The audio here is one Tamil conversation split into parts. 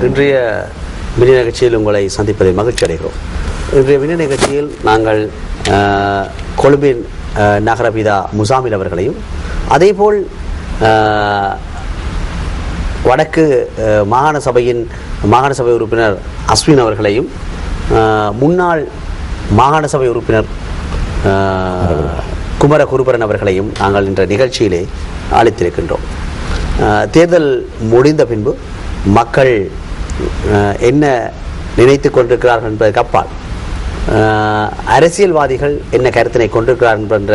இன்றைய மினி நிகழ்ச்சியில் உங்களை சந்திப்பதில் மகிழ்ச்சி அடைகிறோம். இன்றைய மினி நிகழ்ச்சியில் நாங்கள் கொழும்பின் நகரபிதா முசாமில் அவர்களையும் அதேபோல் வடக்கு மாகாண சபை உறுப்பினர் அஸ்வின் அவர்களையும் முன்னாள் மாகாண சபை உறுப்பினர் குமரகுருபரன் அவர்களையும் நாங்கள் இன்ற நிகழ்ச்சியிலே அழைத்திருக்கின்றோம். தேர்தல் முடிந்த பின்பு மக்கள் என்ன நினைத்து கொண்டிருக்கிறார்கள் என்பதற்கு அப்பால் அரசியல்வாதிகள் என்ன கருத்தினை கொண்டிருக்கிறார்கள் என்ற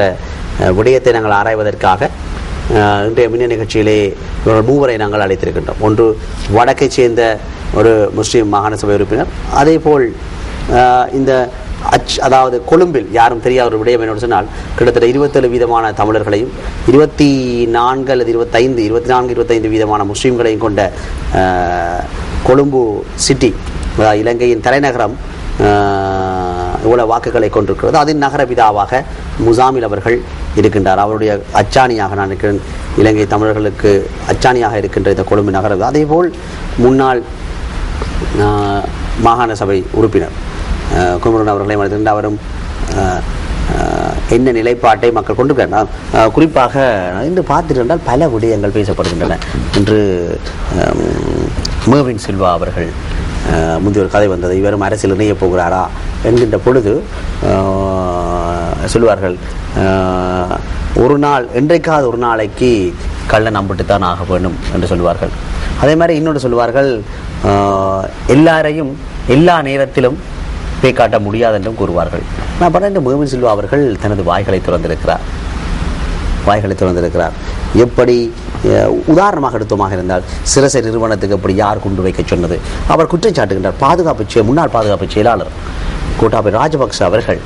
விடயத்தை நாங்கள் ஆராய்வதற்காக இன்றைய மின்ன நிகழ்ச்சியிலே மூவரை நாங்கள் அழைத்திருக்கின்றோம். ஒன்று வடக்கைச் சேர்ந்த ஒரு முஸ்லீம் மாகாண சபை உறுப்பினர், அதே போல் இந்த அதாவது கொழும்பில் யாரும் தெரியாத ஒரு விடயம் என்னோடு சொன்னால் கிட்டத்தட்ட 27% தமிழர்களையும் 24 அல்லது 25 வீதமான முஸ்லீம்களையும் கொண்ட கொழும்பு சிட்டி, இலங்கையின் தலைநகரம் இவ்வளவு வாக்குகளை கொண்டிருக்கிறது. அதன் நகரபிதாவாக முசாமில் அவர்கள் இருக்கின்றார். அவருடைய அச்சாணியாக நான் இருக்கிறேன், இலங்கை தமிழர்களுக்கு அச்சாணியாக இருக்கின்ற இந்த கொழும்பு நகரபிதா. அதேபோல் முன்னாள் மாகாண சபை உறுப்பினர் குமரன் அவர்களை மனிதர்கள் அவரும் என்ன நிலைப்பாட்டை மக்கள் கொண்டிருக்கிறார். குறிப்பாக இன்று பார்த்துட்டு பல விடயங்கள் பேசப்படுகின்றன. இன்று மேவின் சில்வா அவர்கள் முந்தைய ஒரு கதை வந்தது, இவரும் அரசியல் இணைய போகிறாரா என்கின்ற பொழுது சொல்வார்கள், ஒரு நாள் என்றைக்காவது ஒரு நாளைக்கு கள்ளன் நம்பிட்டுத்தான் ஆக வேண்டும் என்று சொல்வார்கள். அதே மாதிரி இன்னொன்று சொல்வார்கள், எல்லாரையும் எல்லா நேரத்திலும் பேய் காட்ட முடியாது என்றும் கூறுவார்கள். நான் பண்ண மேவின் சில்வா அவர்கள் தனது வாய்களை திறந்திருக்கிறார். எப்படி உதாரணமாக எடுத்தோமாக இருந்தால் சிரசை நிறுவனத்துக்கு எப்படி யார் குண்டு வைக்க சொன்னது அவர் குற்றம் சாட்டுகின்றார். முன்னாள் பாதுகாப்பு செயலாளர் கோட்டாபய ராஜபக்ச அவர்கள்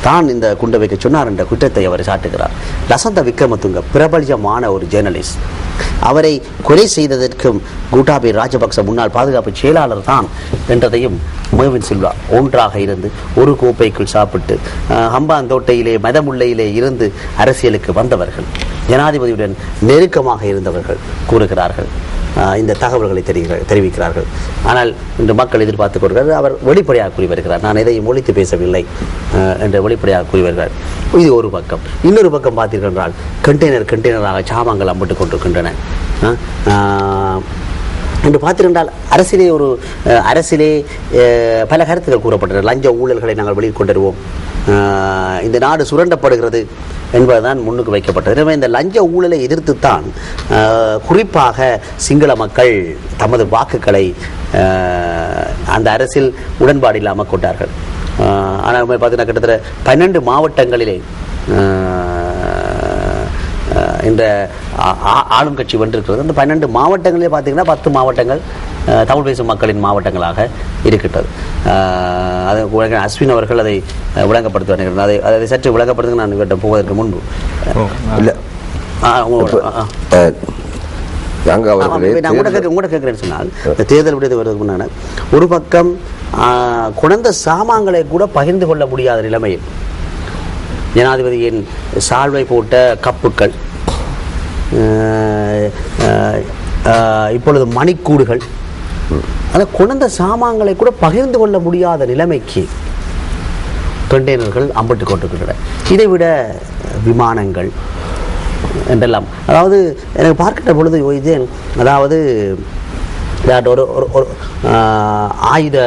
தான் இந்த குண்டு வைக்க சொன்னார் என்ற குற்றத்தை அவர் சாட்டுகிறார். லசந்த விக்ரமதுங்க பிரபல்யமான ஒரு ஜேர்னலிஸ்ட், அவரை கொலை செய்ததற்கும் கோட்டாபய ராஜபக்ச முன்னாள் பாதுகாப்பு செயலாளர் தான் என்றதையும் மேவின் சில்வா ஒன்றாக இருந்து ஒரு கோப்பைக்குள் சாப்பிட்டு ஹம்பாந்தோட்டையிலே மதமுல்லையிலே இருந்து அரசியலுக்கு வந்தவர்கள், ஜனாதிபதியுடன் நெருக்கமாக இருந்தவர்கள் கூறுகிறார்கள். இந்த தகவல்களை தெரிவிக்கிறார்கள். ஆனால் இன்று மக்கள் எதிர்பார்த்துக் கொள்கிறார்கள். அவர் வெளிப்படையாக கூறி வருகிறார், நான் எதையும் ஒழித்து பேசவில்லை என்று வெளிப்படையாக கூறி வருகிறார். இது ஒரு பக்கம். இன்னொரு பக்கம் பார்த்தீர்கள் என்றால் கண்டெய்னராக சாமான்கள் அம்பிட்டுக் கொண்டிருக்கின்றன. என்று பார்த்திருந்தால் அரசிலே பல கருத்துக்கள் கூறப்பட்டன. லஞ்ச ஊழல்களை நாங்கள் வெளியில் கொண்டு வருவோம், இந்த நாடு சுரண்டப்படுகிறது என்பதுதான் முன்னுக்கு வைக்கப்பட்டது. எனவே இந்த லஞ்ச ஊழலை எதிர்த்துத்தான் குறிப்பாக சிங்கள மக்கள் தமது வாக்குகளை அந்த அரசில் உடன்பாடு இல்லாமல் கொண்டார்கள். ஆனால் பார்த்தீங்கன்னா கிட்டத்தட்ட 12 மாவட்டங்களிலே இந்த ஆளும் கட்சி வென்றிருக்கிறது. அந்த 12 மாவட்டங்களிலே பார்த்தீங்கன்னா 10 மாவட்டங்கள் தமிழ் பேசும் மக்களின் மாவட்டங்களாக இருக்கின்றது. அது அஸ்வின் அவர்கள் அதை விளங்கப்படுத்துவார்கள். அதை சற்று விளங்கப்படுத்த நான் இவர்கிட்ட போவதற்கு முன்பு உங்கள்கிட்ட கேட்கிறேன்னு சொன்னால், இந்த தேர்தல் விடுதலை வருவதற்கு முன்னாடி ஒரு பக்கம் குழந்த சாமான்களை கூட பகிர்ந்து கொள்ள முடியாத நிலைமையில் ஜனாதிபதியின் சால்வை போட்ட கப்புக்கள், இப்பொழுது மணிக்கூடுகள், ஆனால் குழந்த சாமான்களை கூட பகிர்ந்து கொள்ள முடியாத நிலைமைக்கு கண்டெய்னர்கள் அம்பிட்டு கொண்டிருக்கின்றன. இதைவிட விமானங்கள் என்றெல்லாம், அதாவது எனக்கு பார்க்கின்ற பொழுது இது அதாவது ஒரு ஆயுத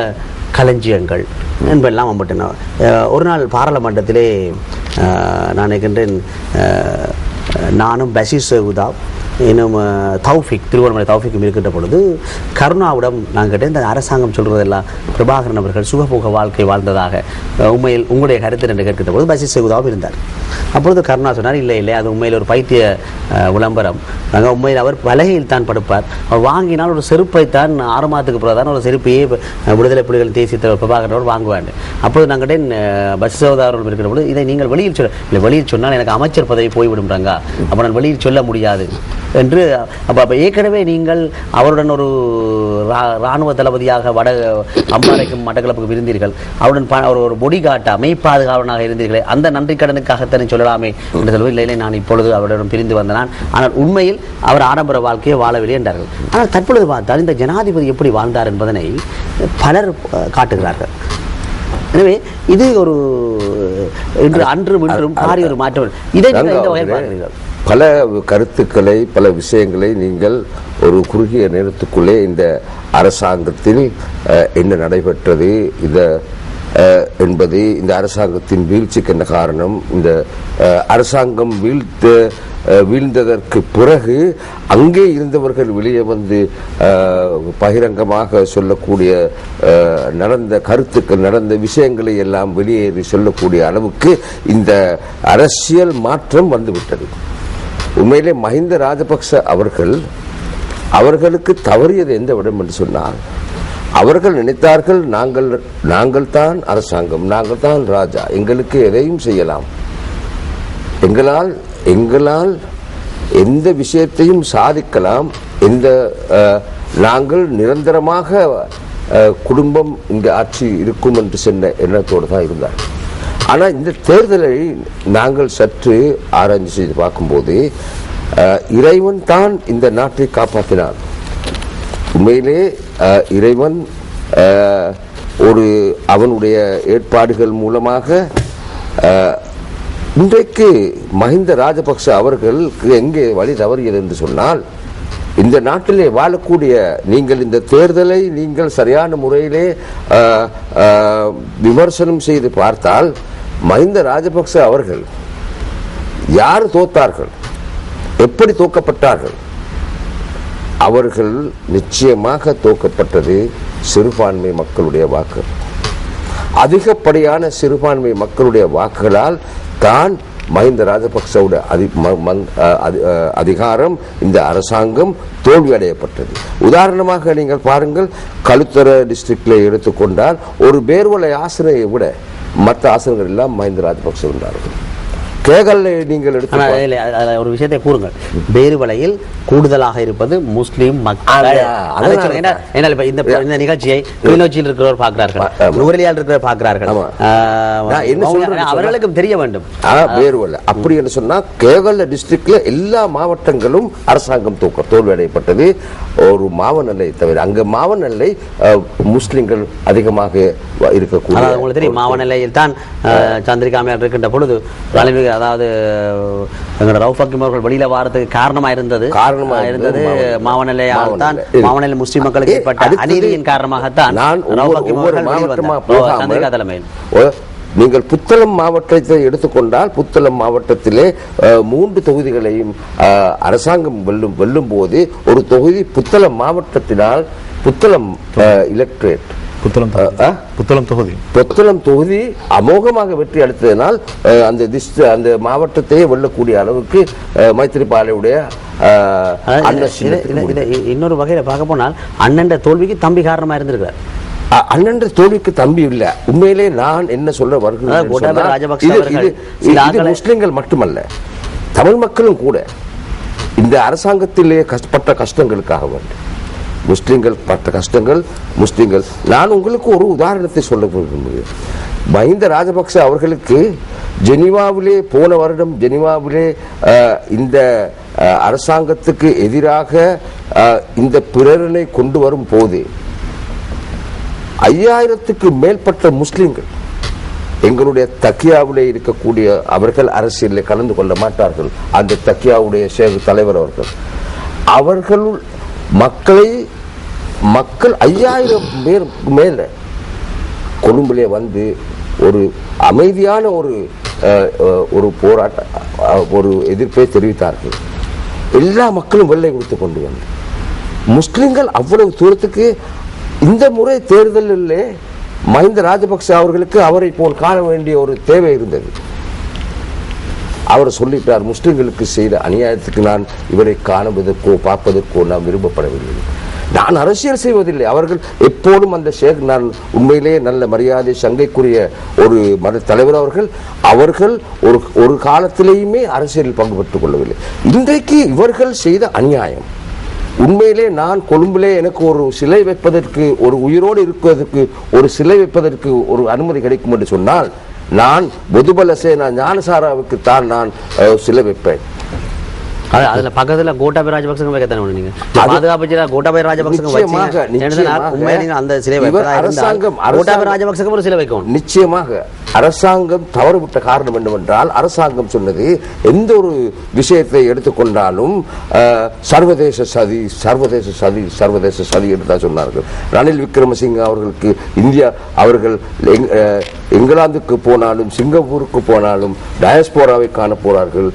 களஞ்சியங்கள் என்பெல்லாம் அம்பிட்டன. ஒரு நாள் பாராளுமன்றத்திலே நான் நினைக்கின்றேன், நானும் பஷீர் சகுதா இன்னும் தௌஃபிக் திருவண்ணாமலை தௌஃபிக்கும் இருக்கின்ற பொழுது கருணாவிடம் நான் கேட்டேன், இந்த அரசாங்கம் சொல்கிறதெல்லாம் பிரபாகரன் அவர்கள் சுகபோக வாழ்க்கை வாழ்ந்ததாக உண்மையில் உங்களுடைய கருத்து என்று கேட்கின்ற பொழுது பஷீர் சகுதாவும் இருந்தார். அப்பொழுது கருணா சொன்னார், இல்லை அது உண்மையில் ஒரு பைத்திய விளம்பரம், நாங்கள் உண்மையில் அவர் பலகையில் தான் படுப்பார், அவர் வாங்கினால் ஒரு செருப்பைத்தான் 6 மாதத்துக்கு பிறகுதான் ஒரு செருப்பையே விடுதலை புலிகள் தேசிய தலைவர் பிரபாகரன் வாங்குவாங்க. அப்பொழுது நான் கேட்டேன் பஷீர் சகுதா அவர்கள் இருக்கிற பொழுது, இதை நீங்கள் வெளியில் சொன்னால் எனக்கு அமைச்சர் பதவி போய்விடும்றாங்க, அப்போ நான் வெளியில் சொல்ல முடியாது என்று அப்போ ஏற்கனவே நீங்கள் அவருடன் ஒரு இராணுவ தளபதியாக அம்பாறைக்கும் மட்டக்களப்புக்கு இருந்தீர்கள். அவருடன் ஒரு பொடி காட்ட மெய்ப்பாதுகாவலனாக இருந்தீர்களே, அந்த நன்றி கடனுக்காகத்தானே சொல்லலாமே என்று சொல்வது. இல்லை, நான் இப்பொழுது அவருடன் பிரிந்து வந்தனான், ஆனால் உண்மையில் அவர் ஆடம்பர வாழ்க்கையை வாழவில்லை என்றார்கள். ஆனால் தற்பொழுது பார்த்தால் இந்த ஜனாதிபதி எப்படி வாழ்ந்தார் என்பதனை பலர் காட்டுகிறார்கள். எனவே இது ஒரு அன்றும் இன்றும் பாரிய ஒரு மாற்றம். இதை இந்த வகையில் பார்க்கிறீர்கள். பல கருத்துக்களை, பல விஷயங்களை நீங்கள் ஒரு குறுகிய நேரத்துக்குள்ளே இந்த அரசாங்கத்தில் என்ன நடைபெற்றது என்பது, இந்த அரசாங்கத்தின் வீழ்ச்சிக்கு என்ன காரணம், இந்த அரசாங்கம் வீழ்ந்ததற்கு பிறகு அங்கே இருந்தவர்கள் வெளியே வந்து பகிரங்கமாக சொல்லக்கூடிய நடந்த கருத்துக்கள், நடந்த விஷயங்களை எல்லாம் வெளியேறி சொல்லக்கூடிய அளவுக்கு இந்த அரசியல் மாற்றம் வந்துவிட்டது. உண்மையிலே மஹிந்த ராஜபக்ச அவர்களுக்கு தவறியது எந்த இடம் என்று சொன்னால், அவர்கள் நினைத்தார்கள் நாங்கள் தான் அரசாங்கம், நாங்கள் தான் ராஜா, எங்களுக்கு எதையும் செய்யலாம், எங்களால் எந்த விஷயத்தையும் சாதிக்கலாம், நாங்கள் நிரந்தரமாக குடும்பம் இங்கு ஆட்சி இருக்கும் என்று சொன்ன எண்ணத்தோடு தான் இருந்தார். ஆனால் இந்த தேர்தலை நாங்கள் சற்று ஆராய்ச்சி செய்து பார்க்கும்போது இறைவன் தான் இந்த நாட்டை காப்பாற்றினார். உண்மையிலே இறைவன் அவனுடைய ஏற்பாடுகள் மூலமாக இன்றைக்கு மஹிந்த ராஜபக்ச அவர்களுக்கு எங்கே வழி தவறியது என்று சொன்னால், இந்த நாட்டிலே வாழக்கூடிய நீங்கள் இந்த தேர்தலை நீங்கள் சரியான முறையிலே விமர்சனம் செய்து பார்த்தால், மஹிந்த ராஜபக்ச அவர்கள் யார் தோத்தார்கள், எப்படி தோக்கப்பட்டார்கள்? அவர்கள் நிச்சயமாக தோக்கப்பட்டது சிறுபான்மை மக்களுடைய வாக்கு. அதிகப்படியான சிறுபான்மை மக்களுடைய வாக்குகளால் தான் மஹிந்த ராஜபக்சவுடைய அதிகாரம், இந்த அரசாங்கம் தோல்வியடையப்பட்டது. உதாரணமாக நீங்கள் பாருங்கள், களுத்தர டிஸ்ட்ரிக்ட்ல எடுத்துக்கொண்டால் ஒரு பேர்வலை ஆசிரியை விட மற்ற ஆசிரியர்கள் எல்லாம் மஹிந்த ராஜபக்ச இருந்தார்கள். கேகல்ல நீங்கள் ஒரு விஷயத்தை கூறுங்கள், பேருவலையில் கூடுதலாக இருப்பது முஸ்லீம் மக்கள். இந்த நிகழ்ச்சியை கிளிநொச்சியில் இருக்கிறவர் பார்க்கிறார்கள், நுவரெலியால் இருக்கிறவர் பார்க்கிறார்கள், அவர்களுக்கும் தெரிய வேண்டும். பேருவலை அப்படி என்று சொன்னா, கேகல்ல டிஸ்ட்ரிக்ட்ல எல்லா மாவட்டங்களும் அரசாங்கம் தோல்வியடையப்பட்டது. ஒரு மாவனல்லை தவிர, அங்க மாவனல்லை முஸ்லிம்கள் அதிகமாக இருக்கக்கூடிய, உங்களுக்கு தெரியும், மாவனல்லையில் தான் சந்திரிகாமையார் இருக்கின்ற பொழுது அதாவது எங்களோட ரவுஃப் ஹக்கீம் அவர்கள் வெளியில வாரத்துக்கு காரணமா இருந்தது மாவனல்லையால் தான். மாவனல்லை முஸ்லிம் மக்களுக்கு ஏற்பட்ட அநீதியின் காரணமாகத்தான் நான் நீங்கள் புத்தளம் மாவட்டத்தை எடுத்துக்கொண்டால், புத்தளம் மாவட்டத்திலே 3 தொகுதிகளையும் அரசாங்கம் வெல்லும் போது ஒரு தொகுதி புத்தளம் மாவட்டத்தினால், புத்தளம் எலக்ட்ரேட் புத்தளம் தொகுதி அமோகமாக வெற்றி அளித்ததனால் அந்த மாவட்டத்தையே வெல்லக்கூடிய அளவுக்கு மைத்திரிபாலவுடைய இன்னொரு வகையில பார்க்க போனால் அண்ணன் தோல்விக்கு தம்பி காரணமா இருந்திருக்கிறார். அண்ணன் தோல்விக்கு தம்பி இல்ல. உண்மையிலே நான் என்ன சொல்ல வருகிறேன், முஸ்லிம்கள் மட்டுமல்ல, தமிழ் மக்களும் கூட இந்த அரசாங்கத்திலே கஷ்டப்பட்ட கஷ்டங்களுக்காக வேண்டும். முஸ்லிம்கள் பட்ட கஷ்டங்கள், முஸ்லிம்கள், நான் உங்களுக்கு ஒரு உதாரணத்தை சொல்ல விரும்புகிறேன். மஹிந்த ராஜபக்ச அவர்களுக்கு ஜெனீவாவிலே போன வருடம் ஜெனீவாவிலே இந்த அரசாங்கத்துக்கு எதிராக இந்த பிரேரணை கொண்டு வரும் போது 5000க்கு மேற்பட்ட முஸ்லிம்கள் எங்களுடைய தக்கியாவிலே இருக்கக்கூடிய, அவர்கள் அரசியலில் கலந்து கொள்ள மாட்டார்கள், அந்த தக்கியாவுடைய தலைவர் அவர்கள் மக்கள் 5000 பேர் மேல கொழும்பிலே வந்து ஒரு அமைதியான ஒரு போராட்ட ஒரு எதிர்ப்பை தெரிவித்தார்கள். எல்லா மக்களும் வெள்ளை கொடுத்து கொண்டு வந்து முஸ்லிம்கள் அவ்வளவு தூரத்துக்கு இந்த முறை தேர்தலில் மஹிந்த ராஜபக்ச அவர்களுக்கு அவரை போல் காண வேண்டிய ஒரு தேவை இருந்தது. அவர் சொல்லிட்டார், முஸ்லிம்களுக்கு செய்த அநியாயத்துக்கு நான் இவரை காணுவதற்கோ பார்ப்பதற்கோ நான் விரும்பப்படவில்லை. நான் அரசியல் செய்வதில்லை. அவர்கள் எப்போதும் அந்த ஷேக், நான் உண்மையிலேயே நல்ல மரியாதை சங்கைக்குரிய ஒரு மத தலைவர் அவர்கள் ஒரு காலத்திலேயுமே அரசியலில் பங்கு பெற்றுக் கொள்ளவில்லை. இன்றைக்கு இவர்கள் செய்த அநியாயம். உண்மையிலே நான் கொழும்பிலே எனக்கு ஒரு சிலை வைப்பதற்கு, ஒரு உயிரோடு இருப்பதற்கு ஒரு சிலை வைப்பதற்கு ஒரு அனுமதி கிடைக்கும் என்று சொன்னால் நான் பொதுபல சேனா ஞானசாராவுக்கு தான் நான் சிலை வைப்பேன். அதுல பக்கத்துல கோட்டாபய ராஜபக்சங்க வைக்கத்தானே நீங்க பாதுகாப்பு கோட்டாபய ராஜபக்சங்க அந்த சிலை அரசாங்கம் கோட்டாபய ராஜபக்சங்க ஒரு சிலை வைக்கும். நிச்சயமாக அரசாங்கம் தவறுவிட்ட காரணம் என்னவென்றால், அரசாங்கம் சொன்னது எந்த ஒரு விஷயத்தை எடுத்துக்கொண்டாலும் சர்வதேச சதி சர்வதேச சதி சர்வதேச சதி என்று தான் சொன்னார்கள். ரணில் விக்ரமசிங்க அவர்களுக்கு இந்தியா, அவர்கள் இங்கிலாந்துக்கு போனாலும் சிங்கப்பூருக்கு போனாலும் டயஸ்போராவை காண போறார்கள்.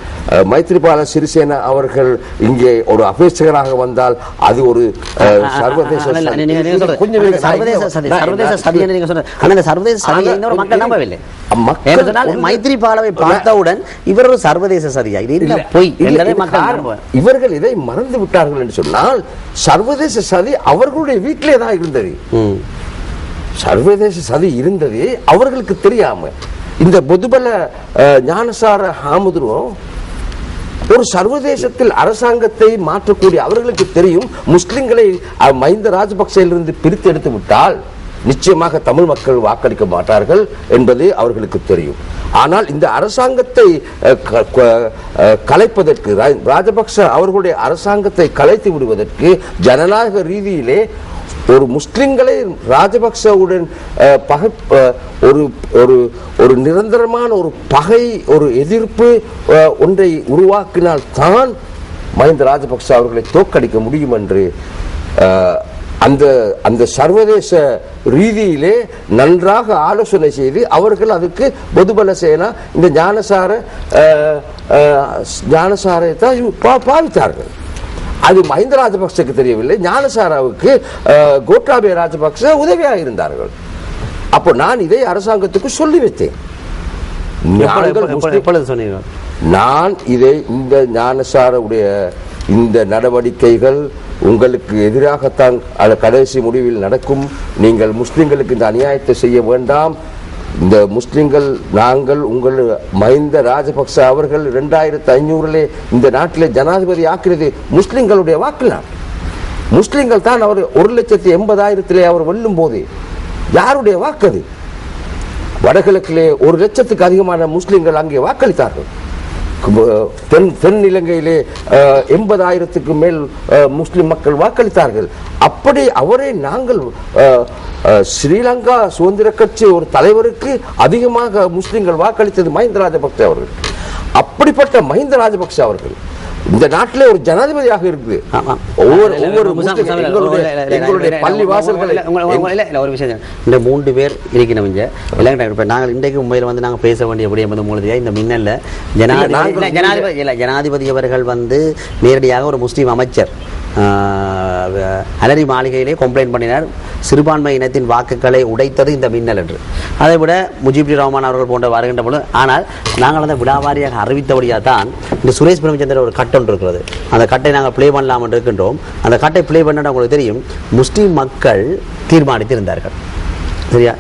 மைத்ரிபால சிறிசேனா அவர்கள் இங்கே ஒரு அபேட்சகராக வந்தால் அது ஒரு சர்வதேச மைத்ரிபாலவை பார்த்தவுடன் இவர் ஒரு சர்வதேச சதியா? இவர்கள் இதை மறந்து விட்டார்கள் என்று சொன்னால், சர்வதேச சதி அவர்களுடைய வீட்டிலே தான் இருந்தது. சர்வதேச சதி இருந்ததே அவர்களுக்கு தெரியாம. இந்த பொதுபல ஞானசார ஹாமுதுரும் ஒரு சர்வதேசத்தில் அரசாங்கத்தை மாற்றக்கூடிய அவர்களுக்கு தெரியும், முஸ்லிம்களை மஹிந்த ராஜபக்சேலிருந்து பிரித்து எடுத்து விட்டால் நிச்சயமாக தமிழ் மக்கள் வாக்களிக்க மாட்டார்கள் என்பது அவர்களுக்கு தெரியும். ஆனால் இந்த அரசாங்கத்தை கலைப்பதற்கு, ராஜபக்ச அவர்களுடைய அரசாங்கத்தை கலைத்து விடுவதற்கு ஜனநாயக ரீதியிலே ஒரு முஸ்லிம்களை ராஜபக்சவுடன் ஒரு நிரந்தரமான ஒரு பகை, ஒரு எதிர்ப்பு ஒன்றை உருவாக்கினால் தான் மஹிந்த ராஜபக்ச அவர்களை தோற்கடிக்க முடியும் என்று அந்த சர்வதேச ரீதியிலே நன்றாக ஆலோசனை செய்து அவர்கள் அதுக்கு பொதுபல சேனா இந்த ஞானசாரை தான் பாவித்தார்கள். அது மஹிந்த ராஜபக்சக்கு தெரியவில்லை, ஞானசாராவுக்கு கோட்டாபய ராஜபக்ச உதவியாக இருந்தார்கள். அப்போ நான் இதை அரசாங்கத்துக்கு சொல்லி வைத்தேன். நான் இதை இந்த ஞானசாருடைய இந்த நடவடிக்கைகள் உங்களுக்கு எதிராகத்தான் கடைசி முடிவில் நடக்கும். நீங்கள் முஸ்லிம்களுக்கு இந்த அநியாயத்தை செய்ய வேண்டாம். இந்த முஸ்லிம்கள், நாங்கள் உங்கள் மஹிந்த ராஜபக்ச அவர்கள் 2500 இந்த நாட்டிலே ஜனாதிபதி ஆக்கிறது முஸ்லிம்களுடைய வாக்குதான். முஸ்லிம்கள் தான் அவர் 1,80,000 அவர் வெல்லும் போது யாருடைய வாக்கு? வடகிழக்கிலே 1,00,000க்கு அதிகமான முஸ்லிம்கள் அங்கே வாக்களித்தார்கள். தென் இலங்கையிலே 80,000க்கு மேல் முஸ்லிம் மக்கள் வாக்களித்தார்கள். அப்படி அவரை நாங்கள் ஸ்ரீலங்கா சுதந்திர கட்சி ஒரு தலைவருக்கு அதிகமாக முஸ்லிம்கள் வாக்களித்தது மஹிந்த ராஜபக்ச அவர்கள். அப்படிப்பட்ட மஹிந்த ராஜபக்ச அவர்கள் இந்த நாட்டிலே ஒரு ஜனாதிபதியாக இருக்குது. பள்ளி வாசல்களை ஒரு விஷயம், இந்த 3 பேர் இருக்கிறவங்க நாங்கள் இன்றைக்கு உண்மையில் வந்து நாங்கள் பேச வேண்டிய எப்படி என்பது மூலத்தையா இந்த மின்னல்ல ஜனாதிபதி அவர்கள் வந்து நேரடியாக ஒரு முஸ்லீம் அமைச்சர் அலரி மாளிகையிலே கம்ப்ளைண்ட் பண்ணினார், சிறுபான்மை இனத்தின் வாக்குகளை உடைத்தது இந்த மின்னல் என்று. அதை விட முஜிபுர் ரஹ்மான் அவர்கள் போன்ற வருகின்ற பொழுது, ஆனால் நாங்கள் அந்த விழாவாரியாக அறிவித்தபடியாக தான் இந்த சுரேஷ் பிரேமச்சந்திரன் ஒரு கட் ஒன்று இருக்கிறது, அந்த கட்டை நாங்கள் பிளே பண்ணலாம் என்று இருக்கின்றோம். அந்த கட்டை பிளே பண்ண உங்களுக்கு தெரியும், முஸ்லீம் மக்கள் தீர்மானித்திருந்தார்கள். சரியா?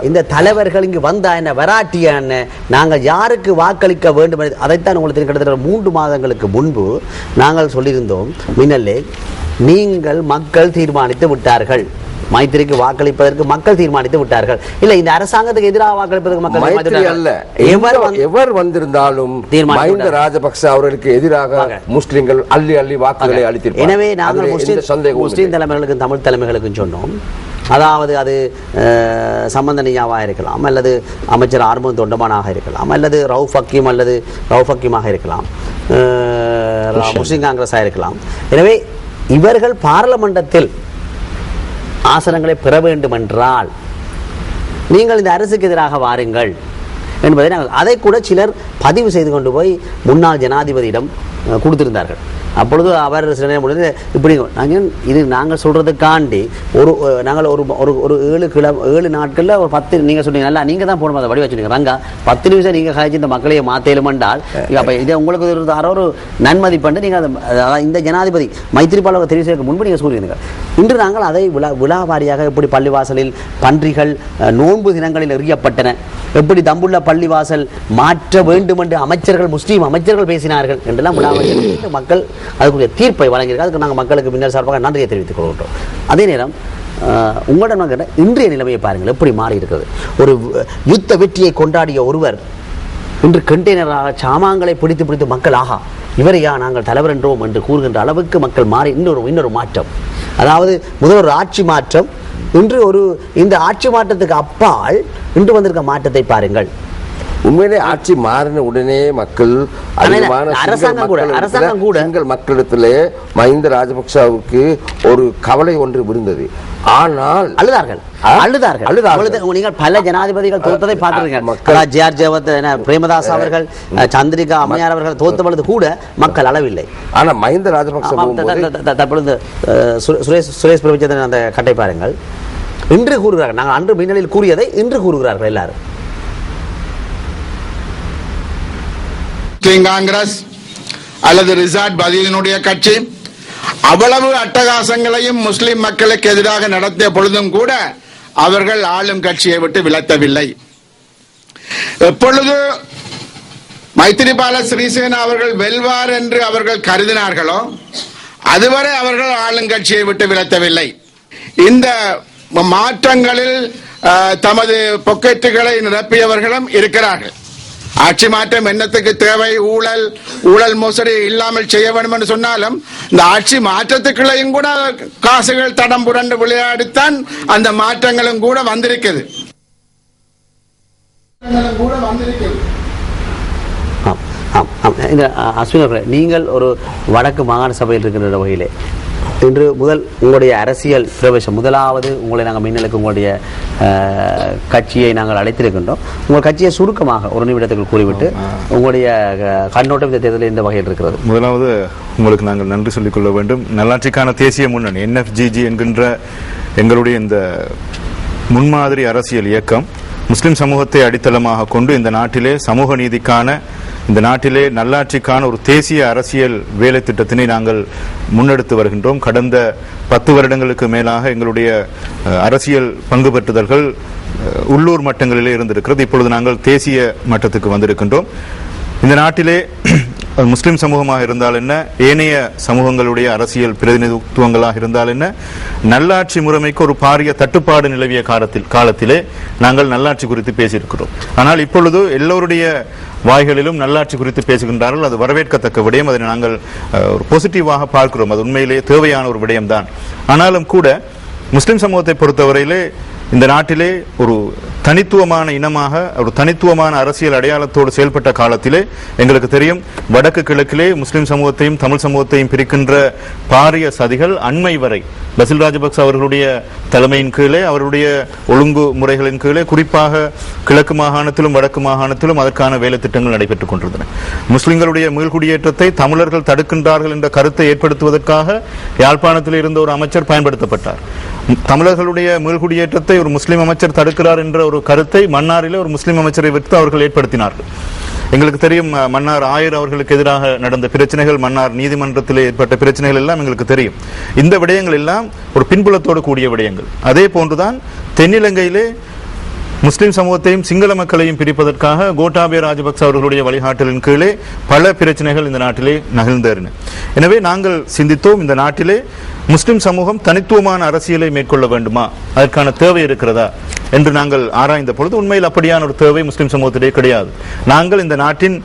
இந்த தலைவர்கள் இங்கு வந்தா என்ன, வராட்டியா என்ன, நாங்கள் யாருக்கு வாக்களிக்க வேண்டும், அதைத்தான் உங்களுக்கு கிட்டத்தட்ட 3 மாதங்களுக்கு முன்பு நாங்கள் சொல்லியிருந்தோம். மின்னலே, நீங்கள் மக்கள் தீர்மானித்து விட்டார்கள், மைத்திரிக்கு வாக்களிப்பதற்கு மக்கள் தீர்மானித்து விட்டார்கள். இல்ல இந்த அரசாங்கத்துக்கு எதிராக வாக்களிப்பதற்கு மக்கள் அல்ல, எவர் வந்திருந்தாலும் மஹிந்த ராஜபக்ச அவர்களுக்கு எதிராக முஸ்லிம்கள் அள்ளி அள்ளி வாக்குகளை அளித்திருப்பார்கள். எனவே நாங்கள் முஸ்லிம் தலைமைகளுக்கும் தமிழ் தலைமைகளுக்கும் சொன்னோம், அதாவது அது சம்பந்தனியாவாக இருக்கலாம், அல்லது அமைச்சர் ஆர்மன் தொண்டமானாக இருக்கலாம், அல்லது ரவுஃப் ஹக்கீம் அல்லது ரவுஃப் ஹக்கீமாக இருக்கலாம், முஸ்லிம் காங்கிரஸாக இருக்கலாம். எனவே இவர்கள் பாராளுமன்றத்தில் ஆசனங்களை பெற வேண்டும் என்றால் நீங்கள் இந்த அரசுக்கு எதிராக வாருங்கள். என்பதை நாங்கள் அதை கூட சிலர் பதிவு செய்து கொண்டு போய் முன்னாள் ஜனாதிபதியிடம் கொடுத்திருந்தார்கள். அப்பொழுது அவர் சில நேரம் பொழுது இப்படி நாங்கள் சொல்றதுக்காண்டி நாங்கள் ஒரு 7 நாட்களில் ஒரு 10 நீங்கள் சொன்னீங்க நல்லா நீங்கள் தான் போகணும் அதை வடி வச்சுருங்க ரங்கா 10 நிமிஷம் நீங்கள் காய்ச்சி இந்த மக்களையே மாற்றலும் என்றால் அப்போ இதை உங்களுக்கு ஒரு நன்மதி பண்ணி நீங்கள் இந்த ஜனாதிபதி மைத்திரிபால தெரிவு செய்ய முன்பு நீங்கள் சொல்லியிருந்தீங்க. இன்று நாங்கள் அதை விழாவாரியாக எப்படி பள்ளிவாசலில் பன்றிகள் நோன்பு தினங்களில் எறியப்பட்டன, எப்படி தம்புள்ள பள்ளிவாசல் மாற்ற வேண்டும் என்று அமைச்சர்கள் முஸ்லீம் அமைச்சர்கள் பேசினார்கள் என்றெல்லாம் விழாவாரியாக மக்கள் அதுக்குரிய தீர்ப்பை வழங்கியிருக்காங்க. அதுக்கு நாங்கள் மக்களுக்கு பின்னர் சார்பாக நன்றியை தெரிவித்துக் கொள்கின்றோம். அதே நேரம் உங்களிடம் நான் கேட்ட இன்றைய நிலைமையை பாருங்கள் எப்படி மாறி இருக்கிறது. ஒரு யுத்த வெற்றியை கொண்டாடிய ஒருவர் இன்று கண்டெய்னராக சாமான்களை பிடித்து மக்கள் ஆகா இவரையா நாங்கள் தலைவர் என்றோம் என்று கூறுகின்ற அளவுக்கு மக்கள் மாறி இன்னொரு மாற்றம், அதாவது முதல் ஆட்சி மாற்றம், இன்று இந்த ஆட்சி மாற்றத்துக்கு அப்பால் இன்று வந்திருக்க மாற்றத்தை பாருங்கள். உண்மையிலே ஆட்சி மாறின உடனே மக்கள் அரசாங்கம் கூட மக்களிடத்திலே மஹிந்த ராஜபக்சவுக்கு ஒரு கவலை ஒன்று விழுந்தது. ஆனால் அழுதார்கள். நீங்கள் பல ஜனாதிபதிகள் தோற்றதை பார்த்திருக்கீங்க. ஜிஆர் ஜெயவர்த், பிரேமதாஸ் அவர்கள், சந்திரிகா அம்மையார் அவர்கள் தோற்ற பொழுது கூட மக்கள் அளவில்லை. ஆனால் மஹிந்த ராஜபக்ச தற்பொழுது சுரேஷ் பிரபுச்சந்திரன் அந்த கட்டை பாருங்கள். இன்று கூறுகிறார்கள், நாங்கள் அன்று மின்னலில் கூறியதை இன்று கூறுகிறார்கள் எல்லாரும். காங்கிரஸ் அல்லது ரிசார்ட் பதிலினுடைய கட்சி அவ்வளவு அட்டகாசங்களையும் முஸ்லிம் மக்களுக்கு எதிராக நடத்திய பொழுதும் கூட அவர்கள் ஆளும் கட்சியை விட்டு விலத்தவில்லை. எப்பொழுது மைத்திரிபால சிறிசேனா அவர்கள் வெல்வார் என்று அவர்கள் கருதினார்களோ அதுவரை அவர்கள் ஆளுங்கட்சியை விட்டு விலத்தவில்லை. இந்த மாற்றங்களில் தமது பொக்கெட்டுகளை நிரப்பியவர்களும் இருக்கிறார்கள். ஆட்சி மாற்றம் என்னத்துக்கு தேவை, ஊழல் மோசடி இல்லாமல் செய்ய வேண்டும் என்று சொன்னாலும் இந்த ஆட்சி மாற்றத்துக்குள்ளையும் கூட காசுகள் தடம் புரண்டு விளையாடித்தான் அந்த மாற்றங்களும் கூட வந்திருக்குது. நீங்கள் ஒரு வடக்கு மாகாண சபையில் இருக்கின்ற வகையிலே இன்று உங்களுடைய அரசியல் பிரவேசம் முதலாவது உங்களை நாங்கள் மின்னலுக்கு உங்களுடைய கட்சியை நாங்கள் அழைத்திருக்கின்றோம். உங்கள் கட்சியை சுருக்கமாக ஒரு நிமிடத்துக்கு கூறிவிட்டு உங்களுடைய கண்ணோட்டம் இந்த தேர்தலில் இந்த வகையில் இருக்கிறது. முதலாவது உங்களுக்கு நாங்கள் நன்றி சொல்லிக் கொள்ள வேண்டும். நல்லாட்சிக்கான தேசிய முன்னணி NFGG என்கின்ற எங்களுடைய இந்த முன்மாதிரி அரசியல் இயக்கம் முஸ்லிம் சமூகத்தை அடித்தளமாக கொண்டு இந்த நாட்டிலே சமூக நீதிக்கான, இந்த நாட்டிலே நல்லாட்சிக்கான ஒரு தேசிய அரசியல் வேலை திட்டத்தினை நாங்கள் முன்னெடுத்து வருகின்றோம். கடந்த 10 வருடங்களுக்கு மேலாக எங்களுடைய அரசியல் பங்கு பெற்றுதல்கள் உள்ளூர் மட்டங்களிலே இருந்திருக்கிறது. இப்பொழுது நாங்கள் தேசிய மட்டத்துக்கு வந்திருக்கின்றோம். இந்த நாட்டிலே முஸ்லிம் சமூகமாக இருந்தால் என்ன, ஏனைய சமூகங்களுடைய அரசியல் பிரதிநிதித்துவங்களாக இருந்தால் என்ன, நல்லாட்சி முறைமைக்கு ஒரு பாரிய தட்டுப்பாடு நிலவிய காலத்திலே நாங்கள் நல்லாட்சி குறித்து பேசியிருக்கிறோம். ஆனால் இப்பொழுது எல்லோருடைய வாய்களிலும் நல்லாட்சி குறித்து பேசுகின்றார்கள். அது வரவேற்கத்தக்க விடயம். அதை நாங்கள் ஒரு பாசிட்டிவாக பார்க்கிறோம். அது உண்மையிலேயே தேவையான ஒரு விடயம்தான். ஆனாலும் கூட முஸ்லிம் சமூகத்தை பொறுத்தவரையிலே இந்த நாட்டிலே ஒரு தனித்துவமான இனமாக, ஒரு தனித்துவமான அரசியல் அடையாளத்தோடு செயல்பட்ட காலத்திலே எங்களுக்கு தெரியும், வடக்கு கிழக்கிலே முஸ்லிம் சமூகத்தையும் தமிழ் சமூகத்தையும் பிரிக்கின்ற பாரிய சதிகள் அண்மை வரை பசில் ராஜபக்ச அவர்களுடைய தலைமையின் கீழே, அவருடைய ஒழுங்கு முறைகளின் கீழே, குறிப்பாக கிழக்கு மாகாணத்திலும் வடக்கு மாகாணத்திலும் அதற்கான வேலை திட்டங்கள் நடைபெற்றுக் கொண்டிருந்தன. முஸ்லிம்களுடைய மீள்குடியேற்றத்தை தமிழர்கள் தடுக்கின்றார்கள் என்ற கருத்தை ஏற்படுத்துவதற்காக யாழ்ப்பாணத்தில் இருந்த ஒரு அமைச்சர் பயன்படுத்தப்பட்டார். தமிழர்களுடைய மீள்குடியேற்றத்தை ஒரு முஸ்லிம் அமைச்சர் தடுக்கிறார் என்ற ஒரு கருத்தை மன்னாரிலே ஒரு முஸ்லிம் அமைச்சரை வைத்து அவர்கள் ஏற்படுத்தினார்கள். எங்களுக்கு தெரியும், மன்னார் ஆயர் அவர்களுக்கு எதிராக நடந்த பிரச்சனைகள், மன்னார் நீதிமன்றத்தில் ஏற்பட்ட பிரச்சனைகள் எல்லாம் எங்களுக்கு தெரியும். இந்த விடயங்கள் எல்லாம் ஒரு பின்புலத்தோடு கூடிய விடயங்கள். அதே போன்றுதான் தென்னிலங்கையிலே முஸ்லிம் சமூகத்தையும் சிங்கள மக்களையும் பிரிப்பதற்காக கோட்டாபய ராஜபக்ச அவர்களுடைய வழிகாட்டலின் கீழே பல பிரச்சனைகள் இந்த நாட்டிலே நகர்ந்தேறின. எனவே நாங்கள் சிந்தித்தோம், இந்த நாட்டிலே முஸ்லிம் சமூகம் தனித்துவமான அரசியலை மேற்கொள்ள வேண்டுமா, அதற்கான தேவை இருக்கிறதா என்று நாங்கள் ஆராய்ந்த பொழுது உண்மையில் அப்படியான ஒரு தேவை முஸ்லிம் சமூகத்திலே கிடையாது. நாங்கள் இந்த நாட்டின்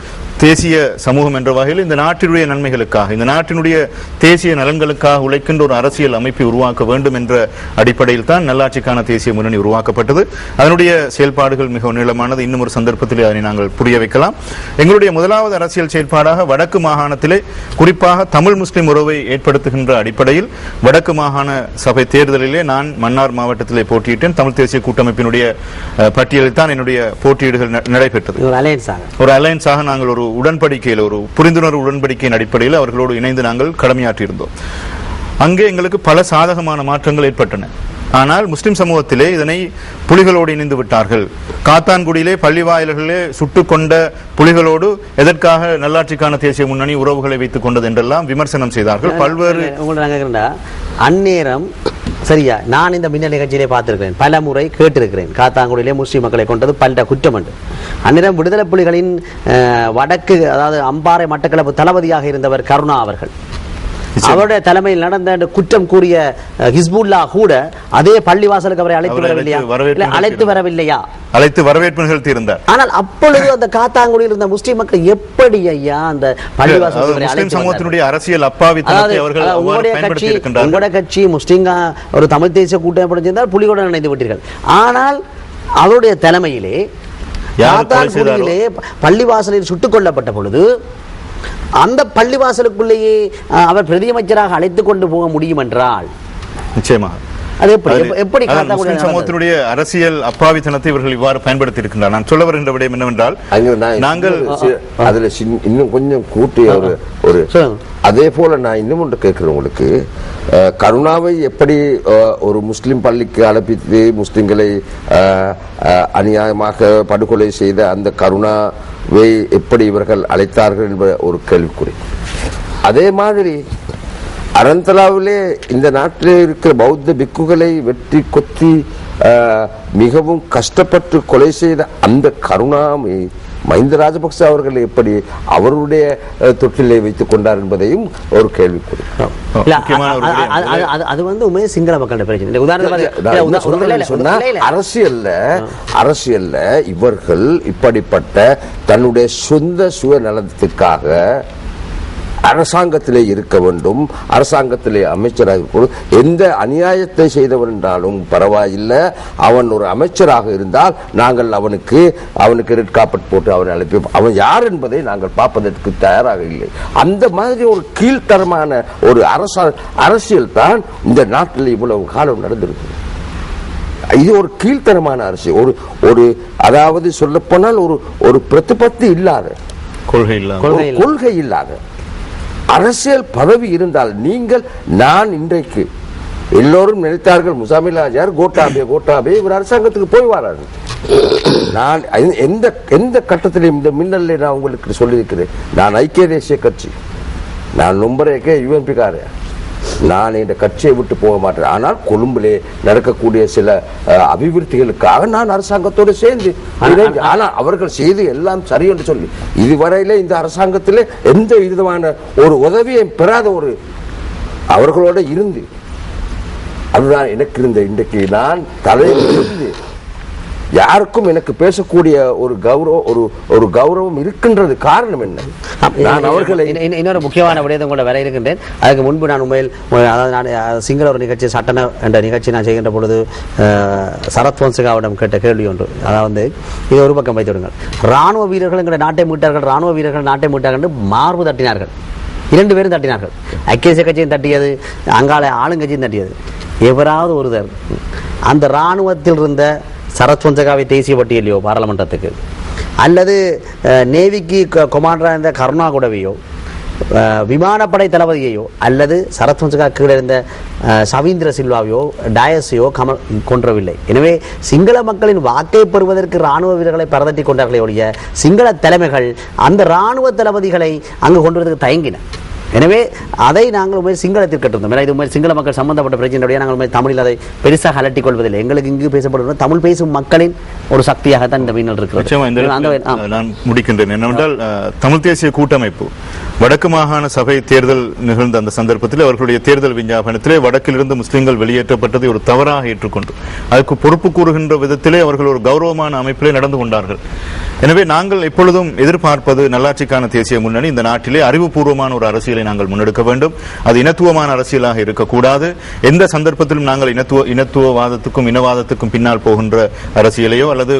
தேசிய சமூகம் என்ற வகையில் இந்த நாட்டினுடைய நன்மைகளுக்காக, இந்த நாட்டினுடைய தேசிய நலன்களுக்காக உழைக்கின்ற ஒரு அரசியல் அமைப்பை உருவாக்க வேண்டும் என்ற அடிப்படையில் தான் நல்லாட்சிக்கான தேசிய முன்னணி உருவாக்கப்பட்டது. அதனுடைய செயல்பாடுகள் மிக நீளமானது. இன்னும் ஒரு சந்தர்ப்பத்திலே அதனை நாங்கள் புரிய வைக்கலாம். எங்களுடைய முதலாவது அரசியல் செயல்பாடாக வடக்கு மாகாணத்திலே குறிப்பாக தமிழ் முஸ்லிம் உறவை ஏற்படுத்துகின்ற அடிப்படையில் வடக்கு மாகாண சபை தேர்தலிலே நான் மன்னார் மாவட்டத்திலே போட்டியிட்டேன். தமிழ் தேசிய கூட்டமைப்பினுடைய பட்டியலில் தான் என்னுடைய போட்டியீடுகள் நடைபெற்றது. ஒரு அலையன்ஸாக நாங்கள் ஒரு உடன்படிக்கையில், ஒரு புரிந்துணர்வு உடன்படிக்கையின் அடிப்படையில் அவர்களோடு இணைந்து நாங்கள் கடமையாற்றியிருந்தோம். அங்கே எங்களுக்கு பல சாதகமான மாற்றங்கள் ஏற்பட்டன. ஆனால் முஸ்லிம் சமூகத்திலே இதனை புலிகளோடு இணைந்து விட்டார்கள். காத்தான்குடியிலே பள்ளி வாயில்களிலே சுட்டுக் கொண்ட புலிகளோடு எதற்காக நல்லாட்சிக்கான தேசிய முன்னணி உறவுகளை வைத்துக் கொண்டது என்றெல்லாம் விமர்சனம் செய்தார்கள். பல்வேறு அந்நேரம் சரியா, நான் இந்த மின்னல் நிகழ்ச்சியிலே பார்த்திருக்கிறேன், பல முறை கேட்டிருக்கிறேன். காத்தாங்குடியிலே முஸ்லிம் மக்களை கொண்டது பல்ட குற்றம் என்று. அந்நேரம் விடுதலை புலிகளின் வடக்கு, அதாவது அம்பாறை மட்டக்களப்பு தளபதியாக இருந்தவர் கருணா அவர்கள், அவருடைய தலைமையில் நடந்த குற்றம் கூறிய ஹிஸ்புல்லா கூட அதே பள்ளிவாசலுக்கு அவரை அழைத்து வரவில்லையா? அழைத்து வரவேற்பு நிகழ்த்தியிருந்தார். ஆனால் அப்பொழுது அந்த காத்தாங்குடியில் இருந்த முஸ்லிம் மக்கள் எப்படி ஐயா அந்த பள்ளிவாசல் சமூகத்தினுடைய அரசியல் அப்பாவித்தனத்தை அவர்கள் உங்களுடைய கட்சி முஸ்லிம் ஒரு தமிழ் தேசிய கூட்டமைப்பு சேர்ந்தால் புலிகளுடன் இணைந்து விட்டீர்கள். ஆனால் அவருடைய தலைமையிலே காத்தான்குடியிலே பள்ளிவாசலில் சுட்டுக் கொல்லப்பட்ட பொழுது அந்த பள்ளிவாசலுக்குள்ளேயே அவர் பிரதியமைச்சராக அழைத்துக் கொண்டு போக முடியும் என்றால் நிச்சயமாக எப்படி சமூகத்தினுடைய அரசியல் அப்பாவித்தனத்தை இவர்கள் இவ்வாறு பயன்படுத்தி இருக்கின்றார். நான் சொல்ல வருகின்ற விடயம் என்னவென்றால், நாங்கள் அதுல இன்னும் கொஞ்சம் கூட்டி ஒரு அதே போல நான் இன்னும் ஒன்று கேட்கிறேன் உங்களுக்கு. கருணாவை எப்படி ஒரு முஸ்லிம் பள்ளிக்கு அழைப்பித்து முஸ்லிம்களை அநியாயமாக படுகொலை செய்த அந்த கருணாவை எப்படி இவர்கள் அழைத்தார்கள் என்ற ஒரு கேள்விக்குறி. அதே மாதிரி அறந்தலாவிலே இந்த நாட்டிலே இருக்கிற பௌத்த பிக்குகளை வெற்றி கொத்தி மிகவும் கஷ்டப்பட்டு கொலை செய்த அந்த கருணாவை மஹிந்த ராஜபக்ச அவர்கள் எப்படி அவருடைய தொட்டிலே வைத்துக் கொண்டார் என்பதையும் ஒரு கேள்விக்குறி. அது உண்மையை சிங்கள மக்களுடைய பிரச்சனை. அரசியல்ல இவர்கள் இப்படிப்பட்ட தன்னுடைய சொந்த சுயநலத்துக்காக அரசாங்கத்திலே இருக்க வேண்டும், அரசாங்கத்திலே அமைச்சராக எந்த அநியாயத்தை செய்தவன் என்றாலும் பரவாயில்லை, அவன் ஒரு அமைச்சராக இருந்தால் நாங்கள் அவனுக்கு ரெட் கார்பெட் போட்டு அவனை அழைப்போம், அவன் யார் என்பதை நாங்கள் பார்ப்பதற்கு தயாராக இல்லை. அந்த மாதிரி ஒரு கீழ்த்தரமான ஒரு அரசியல் தான் இந்த நாட்டில் இவ்வளவு காலம் நடந்திருக்கு. இது ஒரு கீழ்த்தரமான அரசியல், ஒரு அதாவது சொல்ல போனால் ஒரு பிரதிபத்தி இல்லாத, கொள்கை இல்லாத அரசியல் பதவி இருந்தால் நீங்கள் நான் இன்றைக்கு எல்லோரும் நினைத்தார்கள் முசாமில் ஆஜார் கோட்டாபே இவர் அரசாங்கத்துக்கு போய் வராரு. நான் எந்த கட்டத்திலும் இந்த மின்னல்ல நான் உங்களுக்கு சொல்லியிருக்கிறேன், நான் ஐக்கிய தேசிய கட்சி, நான் நொம்பரேக்கே யூஎன்பி கார, நான் இந்த கட்சியை விட்டு போக மாட்டேன். ஆனால் கொழும்பிலே நடக்கக்கூடிய சில அபிவிருத்திகளுக்காக நான் அரசாங்கத்தோடு சேர்ந்து, ஆனால் அவர்கள் செய்து எல்லாம் சரி என்று சொல்லி இதுவரையில இந்த அரசாங்கத்திலே எந்த விதமான ஒரு உதவியை பெறாத ஒரு அவர்களோட இருந்து, அதுதான் எனக்கு இருந்த இன்றைக்கு நான் தலையிலிருந்து யாருக்கும் எனக்கு பேசக்கூடிய ஒரு கௌரவம் இருக்கின்றது. காரணம் என்ன? நான் அவர்களை இன்னொரு முக்கியமான விடயத்தை கூட வர இருக்கின்றேன். அதுக்கு முன்பு நான் உண்மையில், அதாவது நான் சிங்கள ஒரு நிகழ்ச்சி சட்டன என்ற நிகழ்ச்சி நான் செய்கின்ற பொழுது சரத் பொன்சேகாவிடம் கேட்ட கேள்வி ஒன்று. அதாவது இதை ஒரு பக்கம் வைத்து விடுங்கள், ராணுவ வீரர்கள் எங்களுடைய நாட்டை மீட்டார்கள், ராணுவ வீரர்கள் நாட்டை மீட்டார்கள் என்று மார்பு தட்டினார்கள். 2 பேரும் தட்டினார்கள். ஐக்கிய கட்சியும் தட்டியது, அங்காள ஆளுங்கட்சியும் தட்டியது. எவராவது ஒருவர் அந்த இராணுவத்தில் இருந்த சரத் பொன்சேகாவை தேசிய பட்டியலையோ பாராளுமன்றத்துக்கு, அல்லது நேவிக்கு கொமாண்டராக இருந்த கருணா குடவையோ, விமானப்படை தளபதியையோ, அல்லது சரத் பொன்சேகா கீழே இருந்த சவீந்திர சில்வாவையோ டயஸையோ கொன்றவில்லை. எனவே சிங்கள மக்களின் வாக்கை பெறுவதற்கு இராணுவ வீரர்களை பரதட்டி கொண்டார்களே ஒழிய சிங்கள தலைமைகள் அந்த இராணுவ தளபதிகளை அங்கு கொண்டு வரதுக்கு தயங்கின. எனவே அதை நாங்கள் சிங்களத்தில் கட்டிருந்தோம். இது சிங்கள மக்கள் சம்பந்தப்பட்ட பிரச்சனையுடைய நாங்கள் தமிழில் அதை பெருசாக அலட்டிக் கொள்வதில்லை. எங்களுக்கு இங்கு பேசப்படுவது தமிழ் பேசும் மக்களின் ஒரு சக்தியாகத்தான் இந்த மின்னல் இருக்கிறது. நான் முடிக்கின்றேன். என்னவென்றால், தமிழ் தேசிய கூட்டமைப்பு வடக்கு மாகாண சபை தேர்தல் நிகழ்ந்த அந்த சந்தர்ப்பத்தில் அவர்களுடைய தேர்தல் விஞ்ஞாபனத்திலே வடக்கிலிருந்து முஸ்லிம்கள் வெளியேற்றப்பட்டதை ஒரு தவறாக ஏற்றுக்கொண்டு அதுக்கு பொறுப்பு கூறுகின்ற விதத்திலே அவர்கள் ஒரு கௌரவமான அமைப்பிலே நடந்து கொண்டார்கள். எனவே நாங்கள் எப்பொழுதும் எதிர்பார்ப்பது நல்லாட்சிக்கான தேசிய முன்னணி இந்த நாட்டிலே அறிவுபூர்வமான ஒரு அரசியலை நாங்கள் முன்னெடுக்க வேண்டும். அது இனத்துவமான அரசியலாக இருக்கக்கூடாது. எந்த சந்தர்ப்பத்திலும் நாங்கள் இனத்துவவாதத்துக்கும் இனவாதத்துக்கும் பின்னால் போகின்ற அரசியலையோ அல்லது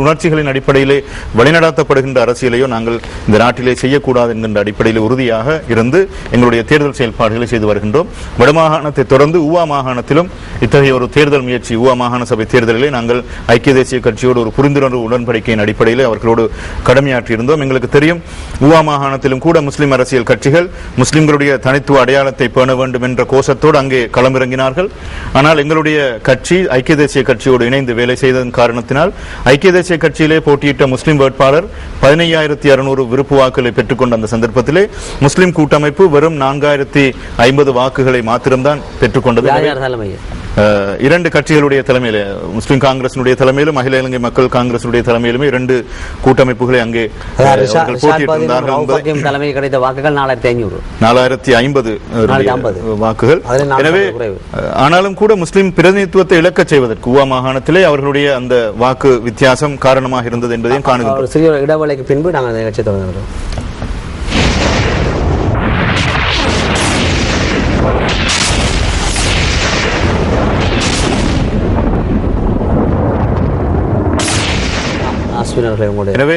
உணர்ச்சிகளின் அடிப்படையிலே வழிநடத்தப்படுகின்ற அரசியலையோ நாங்கள் இந்த நாட்டிலே செய்யக்கூடாது என்கின்ற அடிப்படையில் உறுதியாக இருந்து எங்களுடைய தேர்தல் செயல்பாடுகளை செய்து வருகின்றோம். வடமாகாணத்தை தொடர்ந்து ஊவா மாகாணத்திலும் இத்தகைய ஒரு தேர்தல் முயற்சி, ஊவா மாகாண சபை தேர்தலிலே நாங்கள் ஐக்கிய தேசிய கட்சியோடு ஒரு புரிந்துணர்வு உடன்படிக்கையின் அடிப்படையில் அவர்களோடு கடமையாற்றி இருந்தோம். எங்களுக்கு தெரியும், ஊவா மாகாணத்திலும் கூட முஸ்லிம் அரசியல் கட்சிகள் முஸ்லிம்களுடைய தனித்துவ அடையாளத்தை பேண வேண்டும் என்ற கோஷத்தோடு அங்கே களமிறங்கினார்கள். ஆனால் எங்களுடைய கட்சி ஐக்கிய தேசிய கட்சியோடு இணைந்து வேலை செய்ததன் காரணத்தினால் ஐக்கிய தேசிய கட்சியிலே போட்டியிட்ட முஸ்லிம் வேட்பாளர் 15,600 விருப்பு வாக்குகளை பெற்றுக்கொண்ட அந்த சந்தர்ப்பத்திலே முஸ்லிம் கூட்டமைப்பு வெறும் 4,050 வாக்குகளை மாத்திரம்தான் பெற்றுக்கொண்டது. இரண்டு கட்சிகளுடைய தலைமையில, முஸ்லிம் காங்கிரசினுடைய தலைமையிலும் அகில இலங்கை மக்கள் காங்கிரசுடைய தலைமையிலுமே இரண்டு கூட்டமைப்புகளை அங்கே தலைமை கிடைத்த வாக்குகள் 4,550 வாக்குகள். எனவே ஆனாலும் கூட முஸ்லிம் பிரதிநிதித்துவத்தை இழக்கச் செய்வதற்கு ஊவா மாகாணத்திலே அவர்களுடைய அந்த வாக்கு வித்தியாசம் காரணமாக இருந்தது என்பதையும் காணுகிறோம். சிறிய இடைவேளைக்கு பின்பு நாங்கள் நிகழ்ச்சி தொடங்குகிறோம். எனவே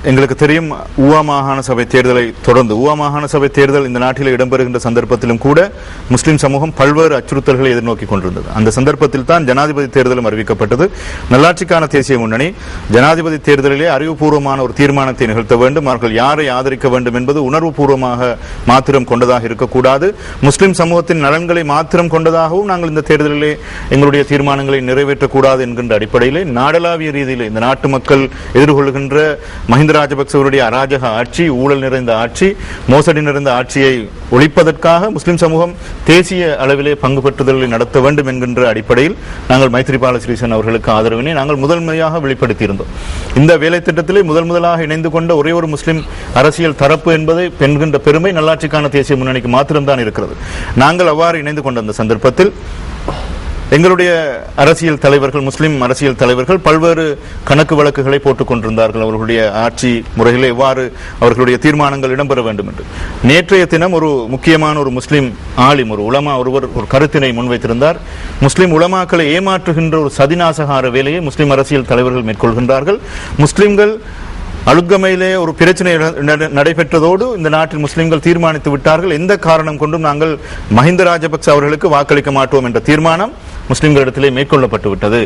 எங்களுக்கு தெரியும், ஊவா மாகாண சபை தேர்தலை தொடர்ந்து ஊவா மாகாண சபை தேர்தல் இந்த நாட்டில் இடம்பெறுகின்ற சந்தர்ப்பத்திலும் கூட முஸ்லிம் சமூகம் பல்வேறு அச்சுறுத்தல்களை எதிர்நோக்கி கொண்டிருந்தது. அந்த சந்தர்ப்பத்தில் தான் ஜனாதிபதி தேர்தலும் அறிவிக்கப்பட்டது. நல்லாட்சிக்கான தேசிய முன்னணி ஜனாதிபதி தேர்தலிலே அறிவுபூர்வமான ஒரு தீர்மானத்தை நிகழ்த்த வேண்டும். அவர்கள் யாரை ஆதரிக்க வேண்டும் என்பது உணர்வுபூர்வமாக மாத்திரம் கொண்டதாக இருக்கக்கூடாது. முஸ்லிம் சமூகத்தின் நலன்களை மாத்திரம் கொண்டதாகவும் நாங்கள் இந்த தேர்தலிலே எங்களுடைய தீர்மானங்களை நிறைவேற்றக்கூடாது என்கின்ற அடிப்படையிலே நாடளாவிய ரீதியில் இந்த நாட்டு மக்கள் எதிர்கொள்கின்ற மஹிந்த ராஜபக்சவருடைய அராஜக ஆட்சி, ஊழல் நிறைந்த ஆட்சி, மோசடி நிறைந்த ஆட்சியை ஒழிப்பதற்காக முஸ்லிம் சமூகம் தேசிய அளவிலே பங்கு பெற்றுதல்களை நடத்த வேண்டும் என்கின்ற அடிப்படையில் நாங்கள் மைத்ரிபால சிறிசேன அவர்களுக்கு ஆதரவினை நாங்கள் முதன்மையாக வெளிப்படுத்தியிருந்தோம். இந்த வேலை திட்டத்திலே முதலாக இணைந்து கொண்ட ஒரே ஒரு முஸ்லிம் அரசியல் தரப்பு என்பதை பெண்கின்ற பெருமை நல்லாட்சிக்கான தேசிய முன்னணிக்கு மாத்திரம்தான் இருக்கிறது. நாங்கள் அவ்வாறு இணைந்து கொண்ட அந்த சந்தர்ப்பத்தில் எங்களுடைய அரசியல் தலைவர்கள், முஸ்லிம் அரசியல் தலைவர்கள் பல்வேறு கணக்கு வழக்குகளை போட்டுக் கொண்டிருந்தார்கள். அவர்களுடைய ஆட்சி முறைகளை எவ்வாறு அவர்களுடைய தீர்மானங்கள் இடம்பெற வேண்டும் என்று. நேற்றைய தினம் ஒரு முக்கியமான ஒரு முஸ்லிம் ஆலிம், ஒரு உலமா ஒருவர் ஒரு கருத்தினை முன்வைத்திருந்தார். முஸ்லிம் உலமாக்களை ஏமாற்றுகின்ற ஒரு சதிநாசகார வேலையை முஸ்லிம் அரசியல் தலைவர்கள் மேற்கொள்கின்றார்கள். முஸ்லிம்கள் அலுத்கமையிலே ஒரு பிரச்சனை நடைபெற்றதோடு இந்த நாட்டில் முஸ்லிம்கள் தீர்மானித்து விட்டார்கள், எந்த காரணம் கொண்டும் நாங்கள் மஹிந்த ராஜபக்ச அவர்களுக்கு வாக்களிக்க மாட்டோம் என்ற தீர்மானம் முஸ்லிம்களிடத்திலே மேற்கொள்ளப்பட்டு விட்டது.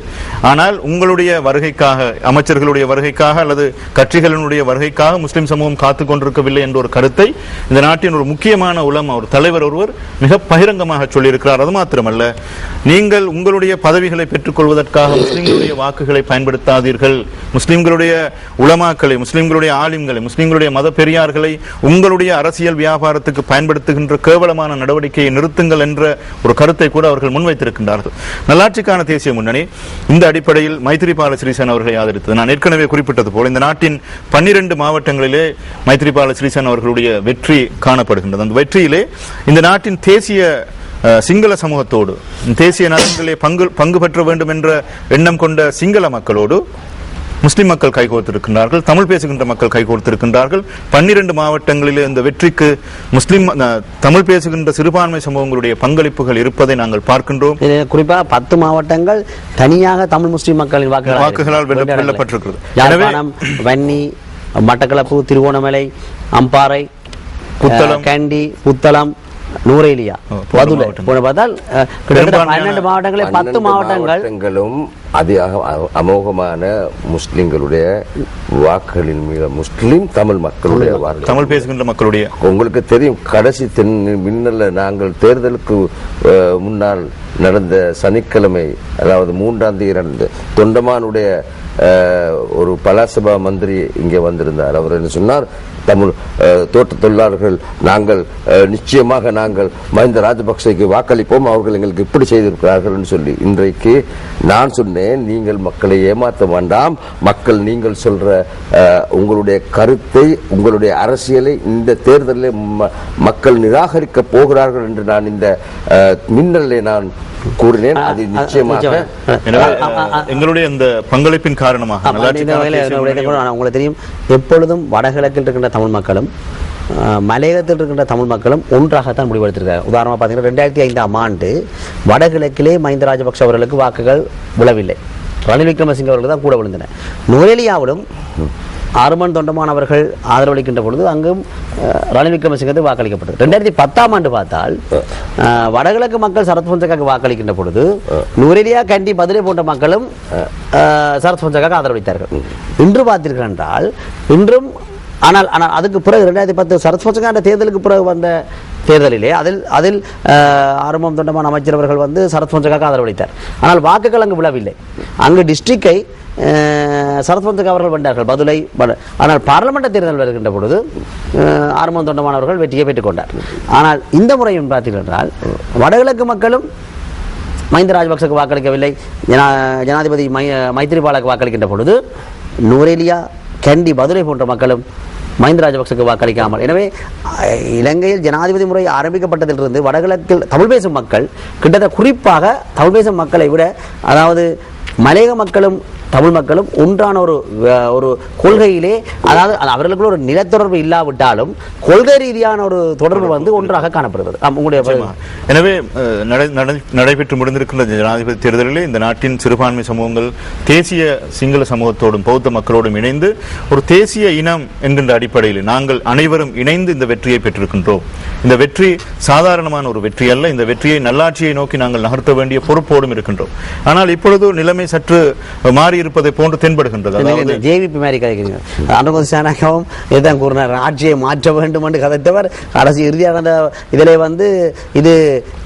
ஆனால் உங்களுடைய வருகைக்காக, அமைச்சர்களுடைய வருகைக்காக அல்லது கட்சிகளினுடைய வருகைக்காக முஸ்லிம் சமூகம் காத்துக் கொண்டிருக்கவில்லை என்ற ஒரு கருத்தை இந்த நாட்டின் ஒரு முக்கியமான உலமா, ஒரு தலைவர் ஒருவர் மிக பகிரங்கமாக சொல்லியிருக்கிறார். அது மாத்திரமல்ல, நீங்கள் உங்களுடைய பதவிகளை பெற்றுக் கொள்வதற்காக முஸ்லிம்களுடைய வாக்குகளை பயன்படுத்தாதீர்கள். முஸ்லிம்களுடைய உலமாக்களை, முஸ்லிம்களுடைய ஆலிம்களை, முஸ்லிம்களுடைய மத பெரியார்களை உங்களுடைய அரசியல் வியாபாரத்துக்கு பயன்படுத்துகின்ற கேவலமான நடவடிக்கையை நிறுத்துங்கள் என்ற ஒரு கருத்தை கூட அவர்கள் முன்வைத்திருக்கின்றார்கள். நல்லாட்சிக்கான தேசிய முன்னணி இந்த அடிப்படையில் மைத்ரிபால சிறிசேன அவர்களை ஆதரித்தது. நான் ஏற்கனவே குறிப்பிட்டது போல இந்த நாட்டின் 12 மாவட்டங்களிலே மைத்ரிபால சிறிசேன அவர்களுடைய வெற்றி காணப்படுகின்றது. அந்த வெற்றியிலே இந்த நாட்டின் தேசிய சிங்கள சமூகத்தோடு, தேசிய நலன்களிலே பங்கு பெற்ற வேண்டும் என்ற எண்ணம் கொண்ட சிங்கள மக்களோடு முஸ்லிம் மக்கள் கைகோர்த்திருக்கின்றார்கள், தமிழ் பேசுகின்ற மக்கள் கைகோர்த்திருக்கின்றார்கள். 12 மாவட்டங்களிலே இந்த வெற்றிக்கு முஸ்லிம் தமிழ் பேசுகின்ற சிறுபான்மை சமூகங்களுடைய பங்களிப்புகள் இருப்பதை நாங்கள் பார்க்கின்றோம். குறிப்பாக 10 மாவட்டங்கள் தனியாக தமிழ் முஸ்லிம் மக்களின் வாக்குகளால் வெல்லப்பட்டிருக்கிறது. யாழ்ப்பாணம், வன்னி, மட்டக்களப்பு, திருவோணமலை, அம்பாறை, புத்தளம், கண்டி, புத்தளம், நூரேலியா, பார்த்தால் 12 மாவட்டங்களே 10 மாவட்டங்களும் அமோகமான முஸ்லிம்களுடைய வாக்குகளின் மீது முஸ்லிம் தமிழ் மக்களுடைய தமிழ் பேசுகின்ற மக்களுடைய. உங்களுக்கு தெரியும், கடைசி மின்னல்ல நாங்கள் தேர்தலுக்கு முன்னால் நடந்த சனிக்கிழமை, அதாவது 3ஆம் தேதி தொண்டமானுடைய ஒரு பலாசபா மந்திரி இங்கே வந்திருந்தார். அவர் என்ன சொன்னார், தமிழ் தோட்ட தொழிலாளர்கள் நாங்கள் நிச்சயமாக நாங்கள் மஹிந்த ராஜபக்சேக்கு வாக்களிப்போம், அவர்கள் எங்களுக்கு இப்படி செய்திருக்கிறார்கள் சொல்லி. இன்றைக்கு நான் சொன்னேன், சொன்னேன், நீங்கள் மக்களை ஏமாற்ற வேண்டாம், மக்கள் நீங்கள் சொல்ற உங்களுடைய கருத்தை, உங்களுடைய அரசியலை இந்த தேர்தலில் மக்கள் நிராகரிக்க போகிறார்கள் என்று நான் இந்த மின்னலை நான் கூறினேன். அது நிச்சயமாக எங்களுடைய இந்த பங்களிப்பின் காரணமாக உங்களுக்கு தெரியும், எப்பொழுதும் வடகிழக்கில் இருக்கின்ற தமிழ் மக்களும் மலையகத்தில் இருக்கின்ற தமிழ் மக்களும் ஒன்றாகத்தான் முடிவெடுத்திருக்காங்க. உதாரணமாக பார்த்தீங்கன்னா 2005ஆம் ஆண்டு வடகிழக்கிலே மஹிந்த ராஜபக்ஷ அவர்களுக்கு வாக்குகள் விழவில்லை, ரணில் விக்ரமசிங்க அவர்கள் தான் கூட விழுந்தன. நுவரெலியாவிலும் ஆறுமன் தொண்டமான் அவர்கள் ஆதரவளிக்கின்ற பொழுது அங்கும் ரணில் விக்ரமசிங்கத்துக்கு வாக்களிக்கப்பட்டது. 2010ஆம் ஆண்டு பார்த்தால் வடகிழக்கு மக்கள் சரத் பொன்சேகாவுக்கு வாக்களிக்கின்ற பொழுது நுவரெலியா, கண்டி, மதுரை போன்ற மக்களும் சரத் பொன்சேகாவுக்கு ஆதரவளித்தார்கள். இன்று பார்த்தீர்கள் என்றால் இன்றும் ஆனால் அதுக்கு பிறகு 2010 சரத் பொன்சேகா தேர்தலுக்கு பிறகு வந்த தேர்தலிலே அதில் ஆறுமுகம் தொண்டமான் அமைச்சர் அவர்கள் வந்து சரத் பொன்சேகாவுக்கு ஆதரவளித்தார். ஆனால் வாக்குகள் அங்கு விழவில்லை. அங்கு டிஸ்ட்ரிக்டை சரத் பொன்சேகா அவர்கள் வென்றார்கள், பதுளை. ஆனால் பார்லமெண்ட் தேர்தல் வருகின்ற பொழுது ஆறுமுகம் தொண்டமான் அவர்கள் வெற்றியை பெற்றுக் கொண்டார். ஆனால் இந்த முறையும் பார்த்தீர்கள் என்றால் வடகிழக்கு மக்களும் மஹிந்த ராஜபக்சக்கு வாக்களிக்கவில்லை, ஜனாதிபதி மைத்திரிபாலக்கு வாக்களிக்கின்ற பொழுது நுவரெலியா, கண்டி, மதுரை போன்ற மக்களும் மஹிந்த ராஜபக்சக்கு வாக்களிக்காமல். எனவே இலங்கையில் ஜனாதிபதி முறை ஆரம்பிக்கப்பட்டதிலிருந்து வடகிழக்கில் தமிழ் பேசும் மக்கள் கிட்டத்தட்ட, குறிப்பாக தமிழ் பேசும் மக்களை விட, அதாவது மலையக மக்களும் தமிழ் மக்களும் ஒன்றான ஒரு கொள்கையிலே, அதாவது அவர்களுக்குள்ள ஒரு நிலத்தொடர்பு இல்லாவிட்டாலும் கொள்கை ரீதியான ஒரு தொடர்பு வந்து ஒன்றாக காணப்படுகிறது. எனவே நடைபெற்று முடிந்திருக்கின்ற ஜனாதிபதி தேர்தலிலே இந்த நாட்டின் சிறுபான்மை சமூகங்கள் தேசிய சிங்கள சமூகத்தோடும் பௌத்த மக்களோடும் இணைந்து ஒரு தேசிய இனம் என்கின்ற அடிப்படையில் நாங்கள் அனைவரும் இணைந்து இந்த வெற்றியை பெற்றிருக்கின்றோம். இந்த வெற்றி சாதாரணமான ஒரு வெற்றி அல்ல. இந்த வெற்றியை நல்லாட்சியை நோக்கி நாங்கள் நகர்த்த வேண்டிய பொறுப்போடும் இருக்கின்றோம். ஆனால் இப்பொழுது நிலைமை சற்று மாறி இருப்பதை போன்று தென்படுகின்றது. அதாவது ஜேவிபி மாதிரி கதைக்கிறீங்க. அனுமதிசானாகவும் இதான் கூறினார், ஆட்சியை மாற்ற வேண்டும் என்று கதைத்தவர் அரசு இறுதியாக இதிலே வந்து இது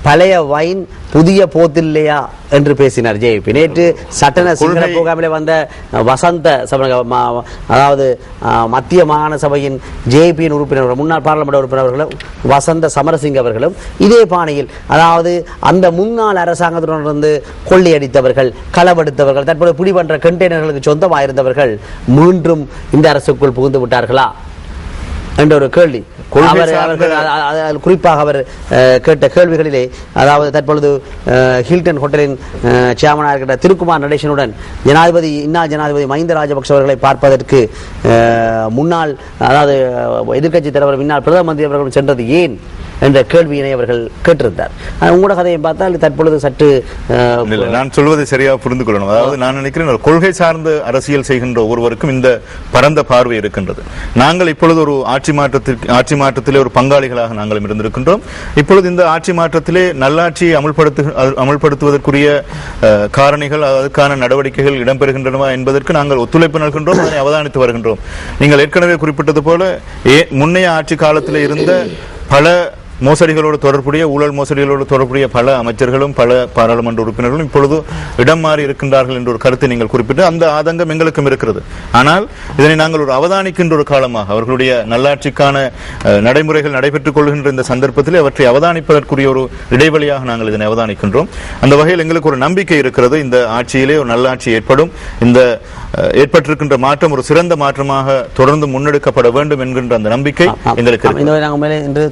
பழைய வைன் புதிய போத்தில்லையா என்று பேசினார் ஜேபி. நேற்று சட்டன சிங்கள புகாமிலே வந்த வசந்த அதாவது மத்திய மாகாண சபையின் ஜேபியின் உறுப்பினர்கள், முன்னாள் பாராளுமன்ற உறுப்பினர்களும் வசந்த சமரசிங்க அவர்களும் இதே பாணியில், அதாவது அந்த முன்னாள் அரசாங்கத்திலிருந்து கொள்ளையடித்தவர்கள், களவெடுத்தவர்கள், தற்போது பிடிபன்ற கண்டெய்னர்களுக்கு சொந்தமாயிருந்தவர்கள் மீண்டும் இந்த அரசுக்குள் புகுந்து விட்டார்களா என்ற ஒரு கேள்வி. குறிப்பாக அவர் கேட்ட கேள்விகளிலே, அதாவது தற்பொழுது ஹில்டன் ஹோட்டலின் சேர்மனாக இருக்கின்ற திருக்குமார் நடேசனுடன் இந்நாள் ஜனாதிபதி மஹிந்த ராஜபக்ஷ அவர்களை பார்ப்பதற்கு முன்னாள், அதாவது எதிர்க்கட்சி தலைவர் முன்னாள் பிரதம மந்திரி அவர்கள் சென்றது ஏன் என்ற கேள்வியினை அவர்கள் கேட்டிருந்தார். உங்களோட கதையை பார்த்தால் தற்பொழுது சற்று நான் சொல்வதை சரியாக புரிந்து கொள்ளணும். அதாவது நான் நினைக்கிறேன், ஒரு கொள்கை சார்ந்த அரசியல் செய்கின்ற ஒருவருக்கும் இந்த பரந்த பார்வை இருக்கின்றது. நாங்கள் இப்பொழுது ஒரு ஆட்சி மாற்றத்திலே ஒரு பங்காளிகளாக நாங்கள் இருந்திருக்கின்றோம். இப்பொழுது இந்த ஆட்சி மாற்றத்திலே நல்லாட்சியை அமுல்படுத்துவதற்குரிய காரணிகள், அதற்கான நடவடிக்கைகள் இடம்பெறுகின்றனவா என்பதற்கு நாங்கள் ஒத்துழைப்பு நல்கின்றோம், அதனை அவதானித்து வருகின்றோம். நீங்கள் ஏற்கனவே குறிப்பிட்டது போல முன்னைய ஆட்சி காலத்தில் இருந்த பல மோசடிகளோடு தொடர்புடைய, ஊழல் மோசடிகளோடு தொடர்புடைய பல அமைச்சர்களும் பல பாராளுமன்ற உறுப்பினர்களும் இப்பொழுது இடம் மாறி இருக்கின்றார்கள் என்ற ஒரு கருத்தை நீங்கள் குறிப்பிட்டு அந்த ஆதங்கம் எங்களுக்கும் இருக்கிறது. ஆனால் இதனை நாங்கள் ஒரு அவதானிக்கின்ற ஒரு காலமாக, அவர்களுடைய நல்லாட்சிக்கான நடைமுறைகள் நடைபெற்றுக் கொள்கின்ற இந்த சந்தர்ப்பத்தில் அவற்றை அவதானிப்பதற்குரிய ஒரு இடைவெளியாக நாங்கள் இதனை அவதானிக்கின்றோம். அந்த வகையில் எங்களுக்கு ஒரு நம்பிக்கை இருக்கிறது, இந்த ஆட்சியிலே ஒரு நல்லாட்சி ஏற்படும், இந்த ஏற்பட்டிருக்கின்ற மாற்றம் ஒரு சிறந்த மாற்றமாக தொடர்ந்து முன்னெடுக்கப்பட வேண்டும் என்கின்ற அந்த நம்பிக்கை எங்களுக்கு.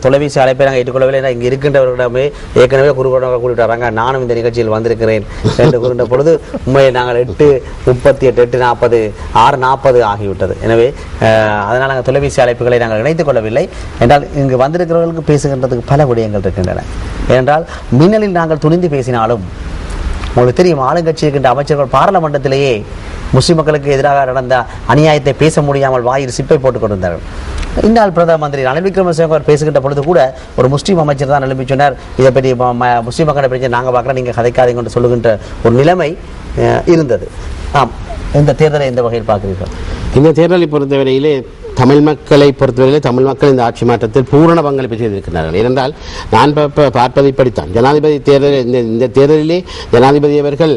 தொலைபேசி அழைப்பை ஏற்றுக்கொள்ளவில்லை. இங்கு இருக்கின்றவர்களிடமே ஏற்கனவே கூறிட்டு வராங்க, நானும் இந்த நிகழ்ச்சியில் வந்திருக்கிறேன் என்று கூறின்ற பொழுது உண்மையை நாங்கள் 8:38, 8:40, 6:40 ஆகிவிட்டது. எனவே அதனால் நாங்கள் தொலைபேசி அழைப்புகளை நாங்கள் இணைத்துக் கொள்ளவில்லை. என்றால் இங்கு வந்திருக்கிறவர்களுக்கு பேசுகின்றதுக்கு பல விடயங்கள் இருக்கின்றன. ஏனென்றால் மின்னலில் நாங்கள் துணிந்து பேசினாலும் உங்களுக்கு தெரியும், ஆளுங்கட்சி இருக்கின்ற அமைச்சர்கள் பாராளுமன்றத்திலேயே முஸ்லிம் மக்களுக்கு எதிராக நடந்த அநியாயத்தை பேச முடியாமல் வாயில் சிப்பை போட்டுக் கொண்டிருந்தார்கள். இந்நாள் பிரதம மந்திரி ரணில் விக்ரமசிங்க அவர் பேசுகின்ற பொழுது கூட ஒரு முஸ்லீம் அமைச்சர் தான் எழுப்பி சொன்னார், இதை பற்றி முஸ்லீம் மக்களை பிரச்சனை நாங்கள் பார்க்குறோம், நீங்கள் கதைக்காதீங்க என்று சொல்லுகின்ற ஒரு நிலைமை இருந்தது. ஆம், இந்த தேர்தலை எந்த வகையில் பார்க்கிறீர்கள்? இந்த தேர்தலை பொறுத்தவரையிலே தமிழ் மக்களை பொறுத்தவரையிலே தமிழ் மக்கள் இந்த ஆட்சி மாற்றத்தில் பூரண பங்களிப்பு செய்திருக்கிறார்கள். ஏனென்றால் நான் பார்ப்பதை படித்தான் ஜனாதிபதி தேர்தல், இந்த தேர்தலிலே ஜனாதிபதி அவர்கள்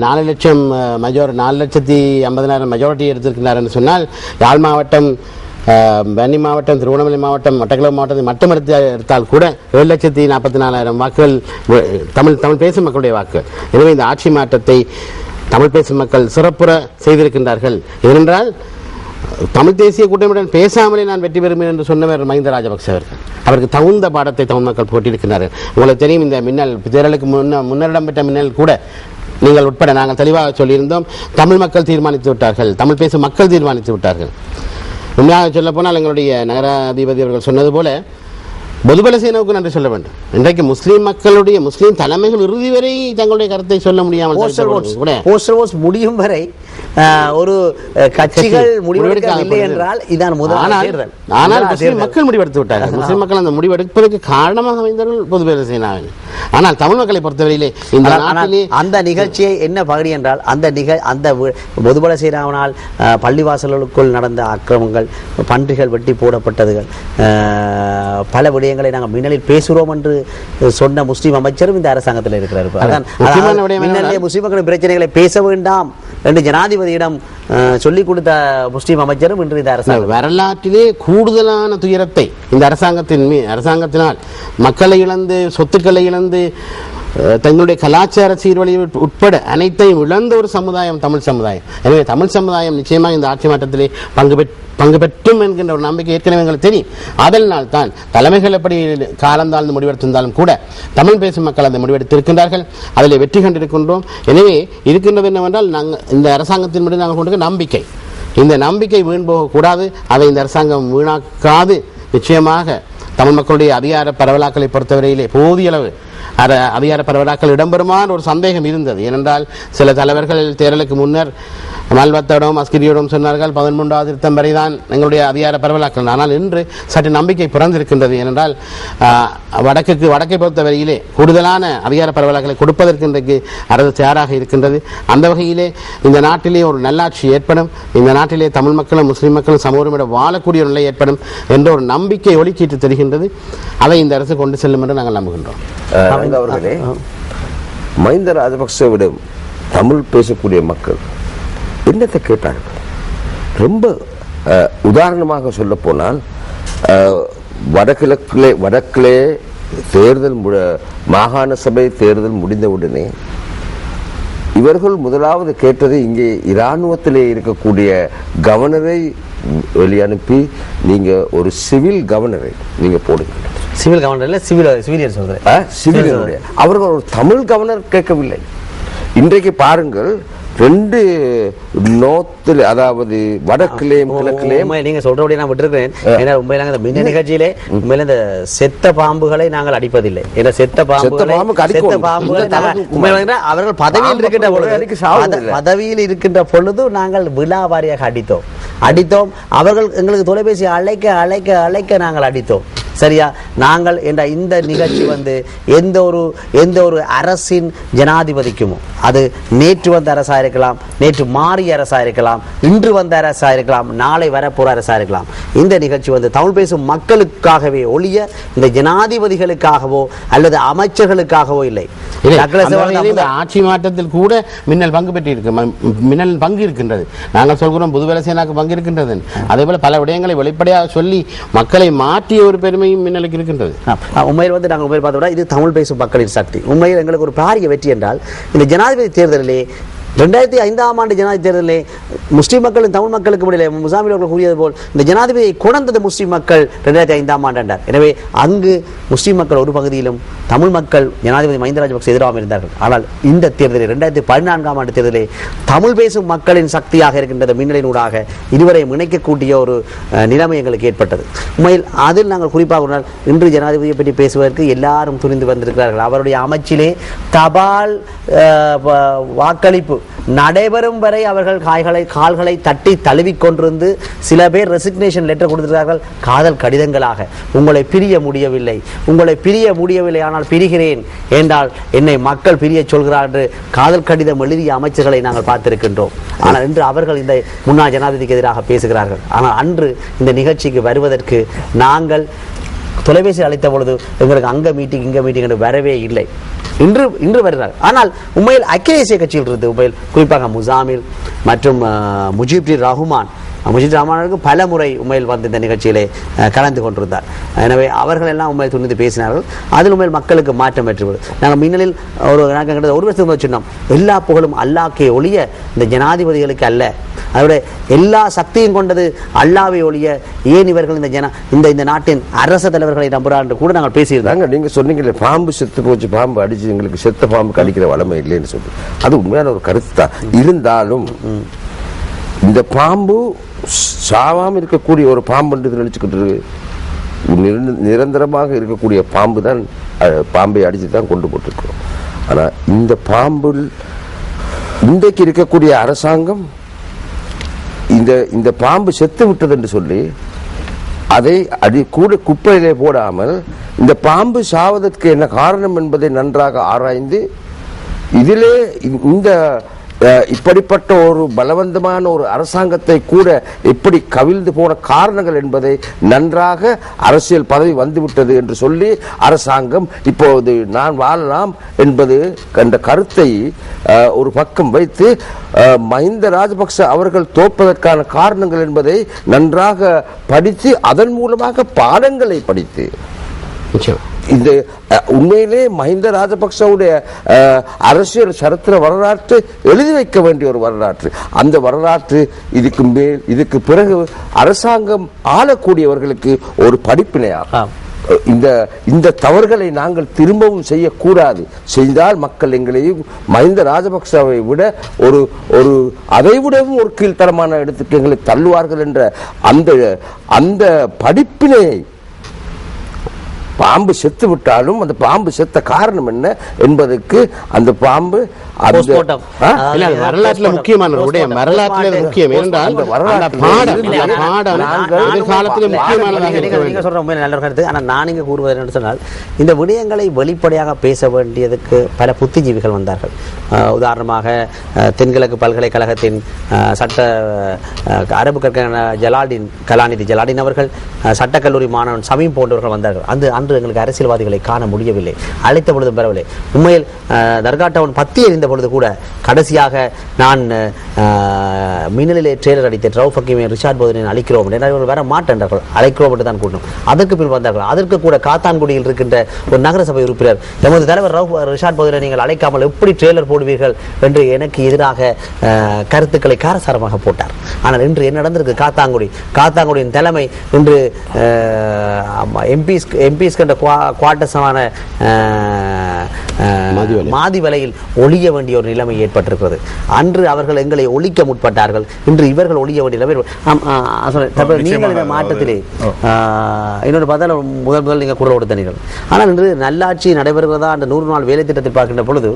4,50,000 மெஜாரிட்டி எடுத்திருக்கிறார் என்று சொன்னால், யாழ் மாவட்டம் வன்னி மாவட்டம், திருவண்ணாமலை மாவட்டம், மட்டக்களப்பு மாவட்டத்தை மட்டும் எடுத்தால் கூட 7,44,000 வாக்குகள் தமிழ் பேசும் மக்களுடைய வாக்கு. எனவே இந்த ஆட்சி மாற்றத்தை தமிழ் பேசும் மக்கள் சிறப்புற செய்திருக்கின்றார்கள். ஏனென்றால் தமிழ் தேசிய கூட்டமைப்புடன் பேசாமலே நான் வெற்றி பெறுவேன் என்று சொன்னவர் மஹிந்த ராஜபக்ச அவர்கள். அவருக்கு தகுந்த பாடத்தை தமிழ் மக்கள் போட்டியிருக்கிறார்கள். உங்களுக்கு தெரியும், இந்த மின்னல் தேர்தலுக்கு முன்னர் பெற்ற மின்னல் கூட நீங்கள் உட்பட நாங்கள் தெளிவாக சொல்லியிருந்தோம். தமிழ் மக்கள் தீர்மானித்து விட்டார்கள், தமிழ் பேசும் மக்கள் தீர்மானித்து விட்டார்கள். உண்மையாக சொல்ல போனால் எங்களுடைய நகராதிபதி அவர்கள் சொன்னது போல பொதுபல சேனாவுக்கு நன்றி சொல்ல வேண்டும். இன்றைக்கு முஸ்லீம் தலைமைகள் இறுதி வரை தங்களுடைய கருத்தை சொல்ல முடியாமல் முடியும் வரை ஒரு கட்சிகள் முடிவெடுக்கவில்லை என்றால் இதான் முதல். ஆனால் முஸ்லீம் மக்கள் முடிவெடுத்து விட்டார்கள். முஸ்லீம் மக்கள் அந்த முடிவெடுப்பதற்கு காரணமாக அமைந்தார்கள் பொதுபல சேனாவின். ஆனால் தமிழ் மக்களை பொறுத்தவரையிலே இந்த நாட்டிலே அந்த நிகழ்ச்சியை என்ன பகுதி என்றால் அந்த பொதுபல சேனாவினால் பள்ளிவாசல்களுக்குள் நடந்த அக்கிரமங்கள், பன்றிகள் வெட்டி போடப்பட்டதுகள், பல விடயங்களை நாங்கள் மின்னலில் பேசுகிறோம் என்று சொன்ன முஸ்லீம் அமைச்சரும் இந்த அரசாங்கத்தில் இருக்கிறார். முஸ்லீம் மக்களின் பிரச்சனைகளை பேச வேண்டாம் என்று ஜனாதிபதியிடம் சொல்லிக் கொடுத்த முஸ்லீம் அமைச்சரும் இன்று இந்த அரசாங்கம் வரலாற்றிலே கூடுதலான துயரத்தை இந்த அரசாங்கத்தினால் மக்களை இழந்து, சொத்துக்களை இழந்து, தங்களுடைய கலாச்சார சீர்வழிவு உட்பட அனைத்தையும் இழந்த ஒரு சமுதாயம் தமிழ் சமுதாயம். எனவே தமிழ் சமுதாயம் நிச்சயமாக இந்த ஆட்சி மாற்றத்திலே பங்கு பெற்றும் என்கின்ற ஒரு நம்பிக்கை ஏற்கனவே எங்களுக்கு தெரியும். அதனால் தான் தலைமைகள் எப்படி காலந்தாழ்ந்து முடிவெடுத்திருந்தாலும் கூட தமிழ் பேசும் மக்கள் அந்த முடிவெடுத்திருக்கின்றார்கள். அதில் வெற்றி கண்டிருக்கின்றோம். எனவே இருக்கின்றது என்னவென்றால் இந்த அரசாங்கத்தின் மீது நாங்கள் கொண்டிருக்க நம்பிக்கை, இந்த நம்பிக்கை வீண் போகக்கூடாது. அதை இந்த அரசாங்கம் வீணாக்காது. நிச்சயமாக தமிழ் மக்களுடைய அதிகார பரவலாக்களை பொறுத்தவரையிலே போதிய அளவு அதிகார பரவலாக்கள் இடம்பெறுமான ஒரு சந்தேகம் இருந்தது. ஏனென்றால் சில தலைவர்கள் தேர்தலுக்கு முன்னர் மல்வத்தோடும் அஸ்கிரியோடும் சொன்னார்கள் 13வது திருத்தம் வரை தான் எங்களுடைய அதிகார பரவலாக்கள். ஆனால் இன்று சற்று நம்பிக்கை பிறந்திருக்கின்றது. ஏனென்றால் வடக்கை பொறுத்தவரையிலே கூடுதலான அதிகார பரவலாக்களை கொடுப்பதற்கு இன்றைக்கு அரசு தயாராக இருக்கின்றது. அந்த வகையிலே இந்த நாட்டிலே ஒரு நல்லாட்சி ஏற்படும், இந்த நாட்டிலே தமிழ் மக்களும் முஸ்லீம் மக்களும் சமூகமிட வாழக்கூடிய ஒரு நிலை ஏற்படும் என்ற ஒரு நம்பிக்கை ஒளிக்கீட்டு தெரிகின்றது. அதை இந்த அரசு கொண்டு செல்லும் என்று நாங்கள் நம்புகின்றோம். அவர்களே, மஹிந்த ராஜபக்சவிடம் தமிழ் பேசக்கூடிய மக்கள் என்னத்தை கேட்டார்கள்? ரொம்ப உதாரணமாக சொல்ல போனால் வடக்கிலே தேர்தல் மாகாண சபை தேர்தல் முடிந்தவுடனே இவர்கள் முதலாவது கேட்டது இங்கே இராணுவத்திலே இருக்கக்கூடிய கவர்னரை வெளியனுப்பி நீங்க ஒரு சிவில் கவர்னரை நீங்க போடுங்க. சிவில் கவர்னர் இல்ல, சிவிலியர் சொல்றேன். சிவிலியனுடைய அவர்கள் ஒரு தமிழ் கவர்னர் கேட்கவில்லை. இன்றைக்கு பாருங்கள், 2 நோர்த்தில், அதாவது வடக்கிலேயும் கிழக்கிலேயும் நீங்க சொல்றபடி நான் விட்டுருக்கேன். ஏன்னா உண்மையில இந்த மின்ன நிகழ்ச்சியிலே உண்மையில இந்த செத்த பாம்புகளை நாங்கள் அடிப்பதில்லை. ஏன்னா செத்த பாம்புகளை அவர்கள் பதவியில் இருக்கின்ற பொழுது நாங்கள் விழாவாரியாக அடித்தோம். அவர்கள் எங்களுக்கு தொலைபேசி அழைக்க நாங்கள் அடித்தோம். சரியா? நாங்கள் என்ற இந்த நிகழ்ச்சி எந்த ஒரு அரசின் ஜனாதிபதிக்குமோ, அது நேற்று வந்த அரசா இருக்கலாம், நேற்று மாறிய அரசா இருக்கலாம், இன்று வந்த அரசா இருக்கலாம், நாளை வரப்போற அரசா இருக்கலாம், இந்த நிகழ்ச்சி தமிழ் பேசும் மக்களுக்காகவே ஒழிய இந்த ஜனாதிபதிகளுக்காகவோ அல்லது அமைச்சர்களுக்காகவோ இல்லை. ஆட்சி மாற்றத்தில் கூட மின்னல் பங்கு பெற்றிருக்கு, மின்னல் பங்கு இருக்கின்றது. நாங்கள் சொல்கிறோம் புதுவெள சேனாக்கு பங்கு இருக்கின்றது. அதே போல பல விடயங்களை வெளிப்படையாக சொல்லி மக்களை மாற்றிய ஒரு பெருமையும் மின்னலுக்கு இருக்கின்றது. உண்மையில் நாங்கள் பார்த்தோம்னா இது தமிழ் பேசும் மக்களின் சக்தி. உண்மையில் எங்களுக்கு ஒரு பாரிய வெற்றி என்றால் இந்த ஜனாதிபதி தேர்தலிலே 2005ஆம் ஆண்டு ஜனாதிபதி தேர்தலிலே முஸ்லீம் மக்களும் தமிழ் மக்களுக்கு இடையிலே முசாமில் அவர்கள் கூறியது போல் இந்த ஜனாதிபதியை கொண்டது முஸ்லீம் மக்கள் 2005ஆம் ஆண்டு என்றார். எனவே அங்கு முஸ்லீம் மக்கள் ஒரு பகுதியிலும் தமிழ் மக்கள் ஜனாதிபதி மஹிந்த ராஜபக்சே எதிராக இருந்தார்கள். ஆனால் இந்த தேர்தலில் 2014ஆம் ஆண்டு தேர்தலிலே தமிழ் பேசும் மக்களின் சக்தியாக இருக்கின்றது மின்னலினூடாக இருவரையும் இணைக்கக்கூடிய ஒரு நிலைமை எங்களுக்கு ஏற்பட்டது. உண்மையில் அதில் நாங்கள் குறிப்பாக இன்று ஜனாதிபதியை பற்றி பேசுவதற்கு எல்லாரும் துணிந்து வந்திருக்கிறார்கள். அவருடைய அமைச்சிலே தபால் வாக்களிப்பு நடைபெறும் வரை அவர்கள் கால்களை தட்டி தழுவிக் கொண்டிருந்து சில பேர் ரெசிக்னேஷன் லெட்டர் கொடுத்திருக்கிறார்கள் காதல் கடிதங்களாக. உங்களை பிரிய முடியவில்லை ஆனால் பிரிகிறேன் என்றால் என்னை மக்கள் பிரிய சொல்கிறார் என்று காதல் கடிதம் எழுதிய அமைச்சர்களை நாங்கள் பார்த்திருக்கின்றோம். ஆனால் இன்று அவர்கள் இந்த முன்னாள் ஜனாதிபதிக்கு எதிராக பேசுகிறார்கள். ஆனால் அன்று இந்த நிகழ்ச்சிக்கு வருவதற்கு நாங்கள் தொலைபேசி அழைத்த பொழுது எங்களுக்கு இங்க மீட்டிங் என்று வரவே இல்லை. இன்று வருகிறார். ஆனால் உண்மையில் ஐக்கிய தேசிய கட்சியில் இருந்து உண்மையில் குறிப்பாக முசாமில் மற்றும் முஜிபுர் ரஹ்மான் முஜித் ரஹ்மானுக்கு பல முறை உண்மையில் வந்து இந்த நிகழ்ச்சியிலே கலந்து கொண்டிருந்தார். எனவே அவர்கள் எல்லாம் உண்மையில் துணிந்து பேசினார்கள். அதில் உண்மையில் மக்களுக்கு மாற்றம் பெற்றுவிடும். நாங்கள் மின்னலில் ஒரு வருஷத்துக்கு சொன்னோம், எல்லா புகழும் அல்லாஹ்க்கே ஒழிய இந்த ஜனாதிபதிகளுக்கு அல்ல, அதோட எல்லா சக்தியும் கொண்டது அல்லாஹ்வை ஒழிய ஏன் இவர்கள் இந்த நாட்டின் அரச தலைவர்களை நம்புறார் என்று கூட நாங்கள் பேசியிருந்தாங்க. நீங்க சொன்னீங்களே பாம்பு செத்து போச்சு, பாம்பு அடிச்சு எங்களுக்கு செத்த பாம்பு கடிக்கிற வளமை இல்லைன்னு சொல்லி, அது உண்மையான ஒரு கருத்து தான். இருந்தாலும் இந்த பாம்பு சாவாம இருக்கக்கூடிய ஒரு பாம்பு நினைச்சுக்கிட்டு நிரந்தரமாக இருக்கக்கூடிய பாம்பு தான், பாம்பை அடிச்சு தான் கொண்டு போட்டிருக்கிறோம். ஆனா இந்த பாம்பு இன்றைக்கு இருக்கக்கூடிய அரசாங்கம் இந்த பாம்பு செத்து விட்டது என்று சொல்லி அதை கூட குப்பையிலே போடாமல் இந்த பாம்பு சாவதற்கு என்ன காரணம் என்பதை நன்றாக ஆராய்ந்து இதிலே இந்த இப்படிப்பட்ட ஒரு பலவந்தமான ஒரு அரசாங்கத்தை கூட எப்படி கவிழ்ந்து போன காரணங்கள் என்பதை நன்றாக அரசியல் பதவி வந்துவிட்டது என்று சொல்லி அரசாங்கம் இப்போது நான் வாழலாம் என்பது என்ற கருத்தை ஒரு பக்கம் வைத்து மஹிந்த ராஜபக்ச அவர்கள் தோற்பதற்கான காரணங்கள் என்பதை நன்றாக படித்து அதன் மூலமாக பாடங்களை படித்து இந்த உண்மையிலே மஹிந்த ராஜபக்சவுடைய அரசியல் சரித்திர வரலாற்று எழுதி வைக்க வேண்டிய ஒரு வரலாற்று. அந்த வரலாற்று இதுக்கு பிறகு அரசாங்கம் ஆளக்கூடியவர்களுக்கு ஒரு படிப்பினையாகும். இந்த தவறுகளை நாங்கள் திரும்பவும் செய்யக்கூடாது. செய்தால் மக்கள் எங்களையும் மஹிந்த ராஜபக்சவை விட ஒரு அதைவிடவும் ஒரு கீழ்த்தரமான இடத்துக்கு எங்களை தள்ளுவார்கள் என்ற அந்த படிப்பினையை, பாம்பு செத்து விட்டாலும் அந்த பாம்பு செத்த காரணம் என்ன என்பதற்கு அந்த பாம்பு வரலாற்றுல முக்கியமான வரலாற்றுல முக்கியம் என்றால் நான் இங்க கூறுவது என்று சொன்னால், இந்த விடயங்களை வெளிப்படையாக பேச வேண்டியதுக்கு பல புத்திஜீவிகள் வந்தார்கள். உதாரணமாக தென்கிழக்கு பல்கலைக்கழகத்தின் சட்ட அரபு கலாநிதி ஜலாலின் அவர்கள், சட்டக்கல்லூரி மாணவன் சமீம் போன்றவர்கள் வந்தார்கள். அன்று எங்களுக்கு அரசியல்வாதிகளை காண முடியவில்லை, அழைத்த பொழுதும் பெறவில்லை. உண்மையில் தர்கா டவுன் பத்தி எறிந்த பொழுது கூட கடைசியாக நான் மின்னலிலே ட்ரெய்லர் அடித்தேன், ரவுஃப் ஹக்கீமை ரிஷாட் பௌதரின் அழைக்கிறோம் என்று வர மாட்டேன்றார்கள், அழைக்கிறோம் என்று தான் கூட்டணும். அதற்கு பின் வந்தார்கள். அதற்கு கூட காத்தான்குடியில் இருக்கின்ற ஒரு நகரசபை உறுப்பினர், எமது தலைவர் ரிஷாட் பௌதரை நீங்கள் அழைக்காமல் எப்படி ட்ரெய்லர் போடுவீர்கள் என்று எனக்கு எதிராக கருத்துக்களை காரசாரமாக போட்டார். ஆனால் இன்று என்ன நடந்திருக்கு? காத்தான்குடியின் தலைமை இன்று எம்பிஸ் கண்ட குவாட்டசமான மாதி வலையில் ஒழிய வேண்டிய ஒரு நிலைமை ஏற்பட்டிருக்கிறது. அன்று அவர்கள் எங்களை ஒழிக்க முற்பட்டார்கள், இன்று இவர்கள் ஒழிய வேண்டிய நிலைமை. நீங்கள் இந்த மாற்றத்திலே இன்னொரு பார்த்தால் முதல் நீங்கள் குரல் கொடுத்தீர்கள். ஆனால் இன்று நல்லாட்சி நடைபெறுகிறதா அந்த 100 நாள் வேலை திட்டத்தில் பார்க்கின்ற பொழுது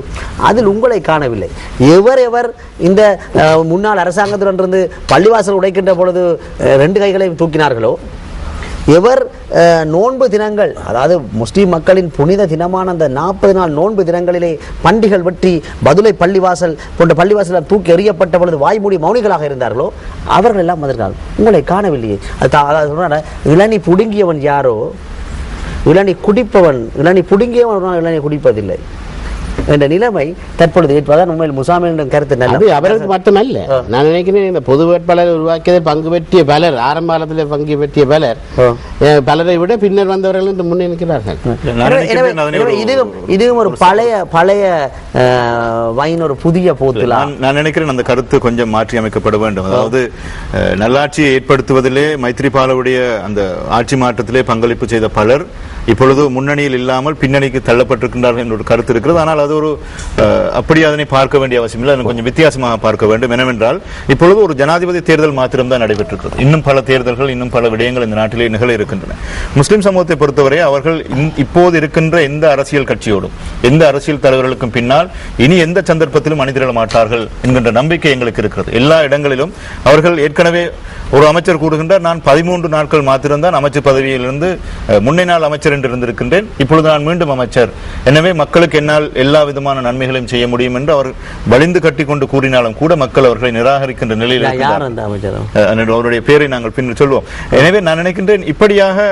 அதில் உங்களை காணவில்லை. எவர் இந்த முன்னாள் அரசாங்கத்திலிருந்து பள்ளிவாசல் உடைக்கின்ற பொழுது 2 கைகளையும் தூக்கினார்களோ, எவர் நோன்பு தினங்கள், அதாவது முஸ்லிம் மக்களின் புனித தினமான அந்த 40 நாள் நோன்பு தினங்களிலே பண்டிகள் வெற்றி பதுளை பள்ளிவாசல் போன்ற பள்ளிவாசல் தூக்கி எறியப்பட்ட பொழுது வாய்மூடி மௌனிகளாக இருந்தார்களோ, அவர்கள் எல்லாம் வந்திருக்காங்க. உங்களை காணவில்லையே. இளநி புடுங்கியவன் யாரோ, இளநி குடிப்பவன், இளநி புடுங்கியவன் இளநி குடிப்பதில்லை என்ற நிலைமை தற்பொழுது ஏற்பதான் உண்மையில் முசாமின் கருத்து நல்லது. அவருக்கு மட்டுமல்ல, நான் நினைக்கிறேன் இந்த பொது வேட்பாளர் உருவாக்கியதில் பங்கு பெற்றிய பலர், ஆரம்ப காலத்தில் பங்கு பெற்றிய பலரை விட பின்னர் வந்தவர்கள் என்று முன்னே நிற்கிறார்கள். இதுவும் ஒரு பழைய வைன் ஒரு புதிய போத்துல நான் நினைக்கிறேன் அந்த கருத்து கொஞ்சம் மாற்றி அமைக்கப்பட வேண்டும். அதாவது நல்லாட்சியை ஏற்படுத்துவதிலே மைத்ரிபாலவுடைய அந்த ஆட்சி மாற்றத்திலே பங்களிப்பு செய்த பலர் இப்பொழுது முன்னணியில் இல்லாமல் பின்னணிக்கு தள்ளப்பட்டிருக்கின்றார்கள் என்ற ஒரு கருத்து இருக்கிறது. ஆனால் அது ஒரு அப்படி அதனை பார்க்க வேண்டிய அவசியம் இல்லை, கொஞ்சம் வித்தியாசமாக பார்க்க வேண்டும். என்னவென்றால் இப்பொழுது ஒரு ஜனாதிபதி தேர்தல் மாத்திரம்தான் நடைபெற்றிருக்கிறது. இன்னும் பல தேர்தல்கள், இன்னும் பல விடயங்கள் இந்த நாட்டிலே நிகழ இருக்கின்றன. முஸ்லிம் சமூகத்தை பொறுத்தவரை அவர்கள் இப்போது இருக்கின்ற எந்த அரசியல் கட்சியோடும் எந்த அரசியல் தலைவர்களுக்கும் பின்னால் இனி எந்த சந்தர்ப்பத்திலும் அணிதிரள மாட்டார்கள் என்கின்ற நம்பிக்கை எங்களுக்கு இருக்கிறது. எல்லா இடங்களிலும் அவர்கள் ஏற்கனவே ஒரு அமைச்சர் கூறுகின்றார், நான் 13 நாட்கள் மாத்திரம்தான் அமைச்சர் பதவியிலிருந்து முன்னே நாள் அமைச்சர் என்று இருந்திருக்கின்றேன், இப்பொழுது நான் மீண்டும் அமைச்சர், எனவே மக்களுக்கு என்னால் எல்லா விதமான நன்மைகளையும் செய்ய முடியும் என்று அவர் வலிந்து கட்டி கொண்டு கூறினாலும் கூட மக்கள் அவர்களை நிராகரிக்கின்ற நிலையில் அவருடைய பேரை நாங்கள் பின்னர் சொல்வோம். எனவே நான் நினைக்கின்றேன் இப்படியாக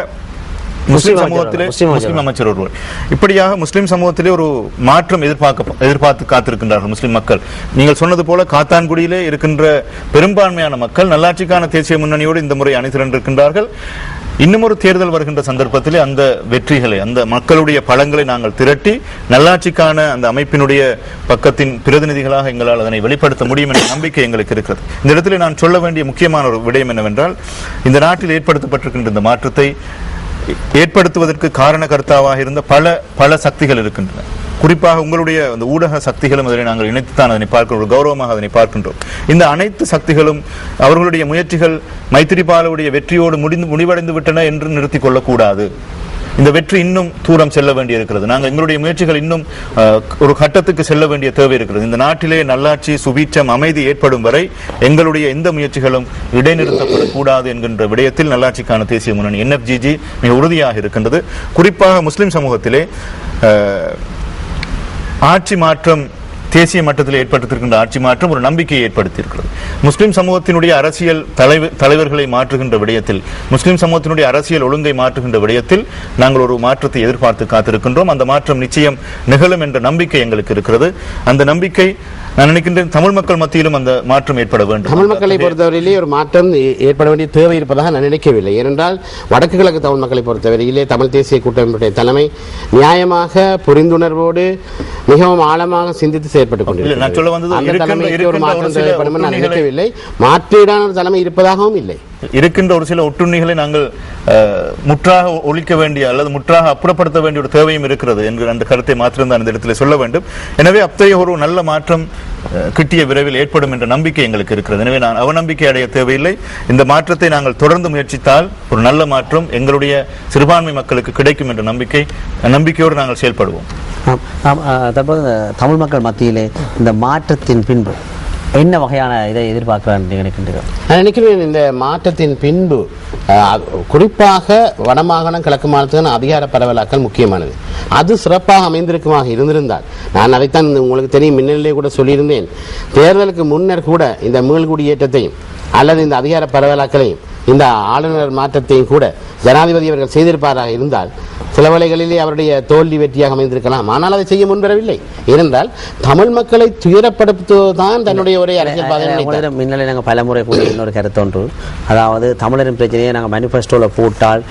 முஸ்லிம் சமூகத்திலே முஸ்லிம் அமைச்சர் ஒருவர். இப்படியாக முஸ்லிம் சமூகத்திலே ஒரு மாற்றம் எதிர்பார்த்து காத்திருக்கின்றார்கள் முஸ்லிம் மக்கள். நீங்கள் சொன்னது போல காத்தான்குடியிலே இருக்கின்ற பெரும்பான்மையான மக்கள் நல்லாட்சிக்கான தேசிய முன்னணியோடு இந்த முறை அணிதிரண்டிருக்கின்றார்கள். இன்னும் ஒரு தேர்தல் வருகின்ற சந்தர்ப்பத்திலே அந்த வெற்றிகளை, அந்த மக்களுடைய பலங்களை நாங்கள் திரட்டி நல்லாட்சிக்கான அந்த அமைப்பினுடைய பக்கத்தின் பிரதிநிதிகளாக எங்களால் அதனை வெளிப்படுத்த முடியும் என்ற நம்பிக்கை எங்களுக்கு இருக்கிறது. இந்த இடத்துல நான் சொல்ல வேண்டிய முக்கியமான ஒரு விடயம் என்னவென்றால், இந்த நாட்டில் ஏற்படுத்தப்பட்டிருக்கின்ற இந்த மாற்றத்தை ஏற்படுத்துவதற்கு காரணகர்த்தாவாக இருந்த பல சக்திகள் இருக்கின்றன. குறிப்பாக உங்களுடைய அந்த ஊடக சக்திகளும் அதனை நாங்கள் இணைத்துத்தான் அதனை பார்க்கிறோம், ஒரு கௌரவமாக அதனை பார்க்கின்றோம். இந்த அனைத்து சக்திகளும் அவர்களுடைய முயற்சிகள் மைத்திரிபாலவுடைய வெற்றியோடு முடிவடைந்து விட்டன என்று நிறுத்திக் கொள்ளக்கூடாது. இந்த வெற்றி இன்னும் தூரம் செல்ல வேண்டி இருக்கிறது. நாங்கள் எங்களுடைய முயற்சிகள் இன்னும் ஒரு கட்டத்துக்கு செல்ல வேண்டிய தேவை இருக்கிறது. இந்த நாட்டிலே நல்லாட்சி, சுபீட்சம், அமைதி ஏற்படும் வரை எங்களுடைய எந்த முயற்சிகளும் இடைநிறுத்தப்படக்கூடாது என்கின்ற விடயத்தில் நல்லாட்சிக்கான தேசிய முன்னணி NFGG மிக உறுதியாக இருக்கின்றது. குறிப்பாக முஸ்லிம் சமூகத்திலே ஆட்சி மாற்றம், தேசிய மட்டத்தில் ஏற்படுத்தியிருக்கின்ற ஆட்சி மாற்றம் ஒரு நம்பிக்கையை ஏற்படுத்தியிருக்கிறது. முஸ்லிம் சமூகத்தினுடைய அரசியல் தலைவர்களை மாற்றுகின்ற விடயத்தில், முஸ்லிம் சமூகத்தினுடைய அரசியல் ஒழுங்கை மாற்றுகின்ற விடயத்தில் நாங்கள் ஒரு மாற்றத்தை எதிர்பார்த்து காத்திருக்கின்றோம். அந்த மாற்றம் நிச்சயம் நிகழும் என்ற நம்பிக்கை எங்களுக்கு இருக்கிறது. அந்த நம்பிக்கை நான் நினைக்கின்றேன் தமிழ் மக்கள் மத்தியிலும் அந்த மாற்றம் ஏற்பட வேண்டும். தமிழ் மக்களை பொறுத்தவரையிலே ஒரு மாற்றம் ஏற்பட வேண்டிய தேவை இருப்பதாக நான் நினைக்கவில்லை. ஏனென்றால் வடக்கு கிழக்கு தமிழ் மக்களை பொறுத்தவரையிலே தமிழ் தேசிய கூட்டமைப்புடைய தலைமை நியாயமாக, புரிந்துணர்வோடு, மிகவும் ஆழமாக சிந்தித்து செயற்பட்டுக் கொண்டிருக்கிறது. நான் சொல்ல வந்தது ஒரு மாற்றம் தேவைப்படும் நான் நினைக்கவில்லை. மாற்றீடான ஒரு தலைமை இருப்பதாகவும் இல்லை. இருக்கின்ற ஒரு சில ஒட்டுண்ணிகளை நாங்கள் முற்றாக ஒழிக்க வேண்டிய அல்லது முற்றாக அப்புறப்படுத்த வேண்டிய ஒரு தேவையும் இருக்கிறது என்கிற அந்த கருத்தை மாத்திரம் தான் இந்த இடத்துல சொல்ல வேண்டும். எனவே அத்தகைய ஒரு நல்ல மாற்றம் கிட்டிய விரைவில் ஏற்படும் என்ற நம்பிக்கை எங்களுக்கு இருக்கிறது. எனவே நான் அவநம்பிக்கை அடைய தேவையில்லை. இந்த மாற்றத்தை நாங்கள் தொடர்ந்து முயற்சித்தால் ஒரு நல்ல மாற்றம் எங்களுடைய சிறுபான்மை மக்களுக்கு கிடைக்கும் என்ற நம்பிக்கையோடு நாங்கள் செயல்படுவோம். தற்போது தமிழ் மக்கள் மத்தியிலே இந்த மாற்றத்தின் பின்பு என்ன வகையான இதை எதிர்பார்க்கிறார் நினைக்கின்றீர்கள்? நான் நினைக்கிறேன் இந்த மாற்றத்தின் பின்பு குறிப்பாக வடமாகாணம், கிழக்கு மாநிலத்தின் அதிகார பரவலாக்கல் முக்கியமானது. அது சிறப்பாக அமைந்திருக்குமாக இருந்திருந்தால், நான் அதைத்தான் உங்களுக்கு தெரியும், மின்னலிலே கூட சொல்லியிருந்தேன், தேர்தலுக்கு முன்னர் கூட இந்த மீள்குடியேற்றத்தையும் அல்லது இந்த அதிகார பரவலாக்கலையும் இந்த ஆளுநர் மாற்றத்தையும் கூட ஜனாதிபதி அவர்கள் செய்திருப்பாராக இருந்தால் சில வேளைகளிலே அவருடைய தோல்வி வெற்றியாக அமைந்திருக்கலாம். ஆனால் அதை செய்ய முன்வரவில்லை. ஏனென்றால் தமிழ் மக்களை துயரப்படுத்துவதுதான் தன்னுடைய ஒரே அரசியல் பாதை. முன்னாலே நாங்கள் பலமுறை கூடிய இன்னொரு கருத்தொன்று, அதாவது தமிழரின் பிரச்சனையை நாங்கள் மேனிஃபெஸ்டோவில் போட்டால்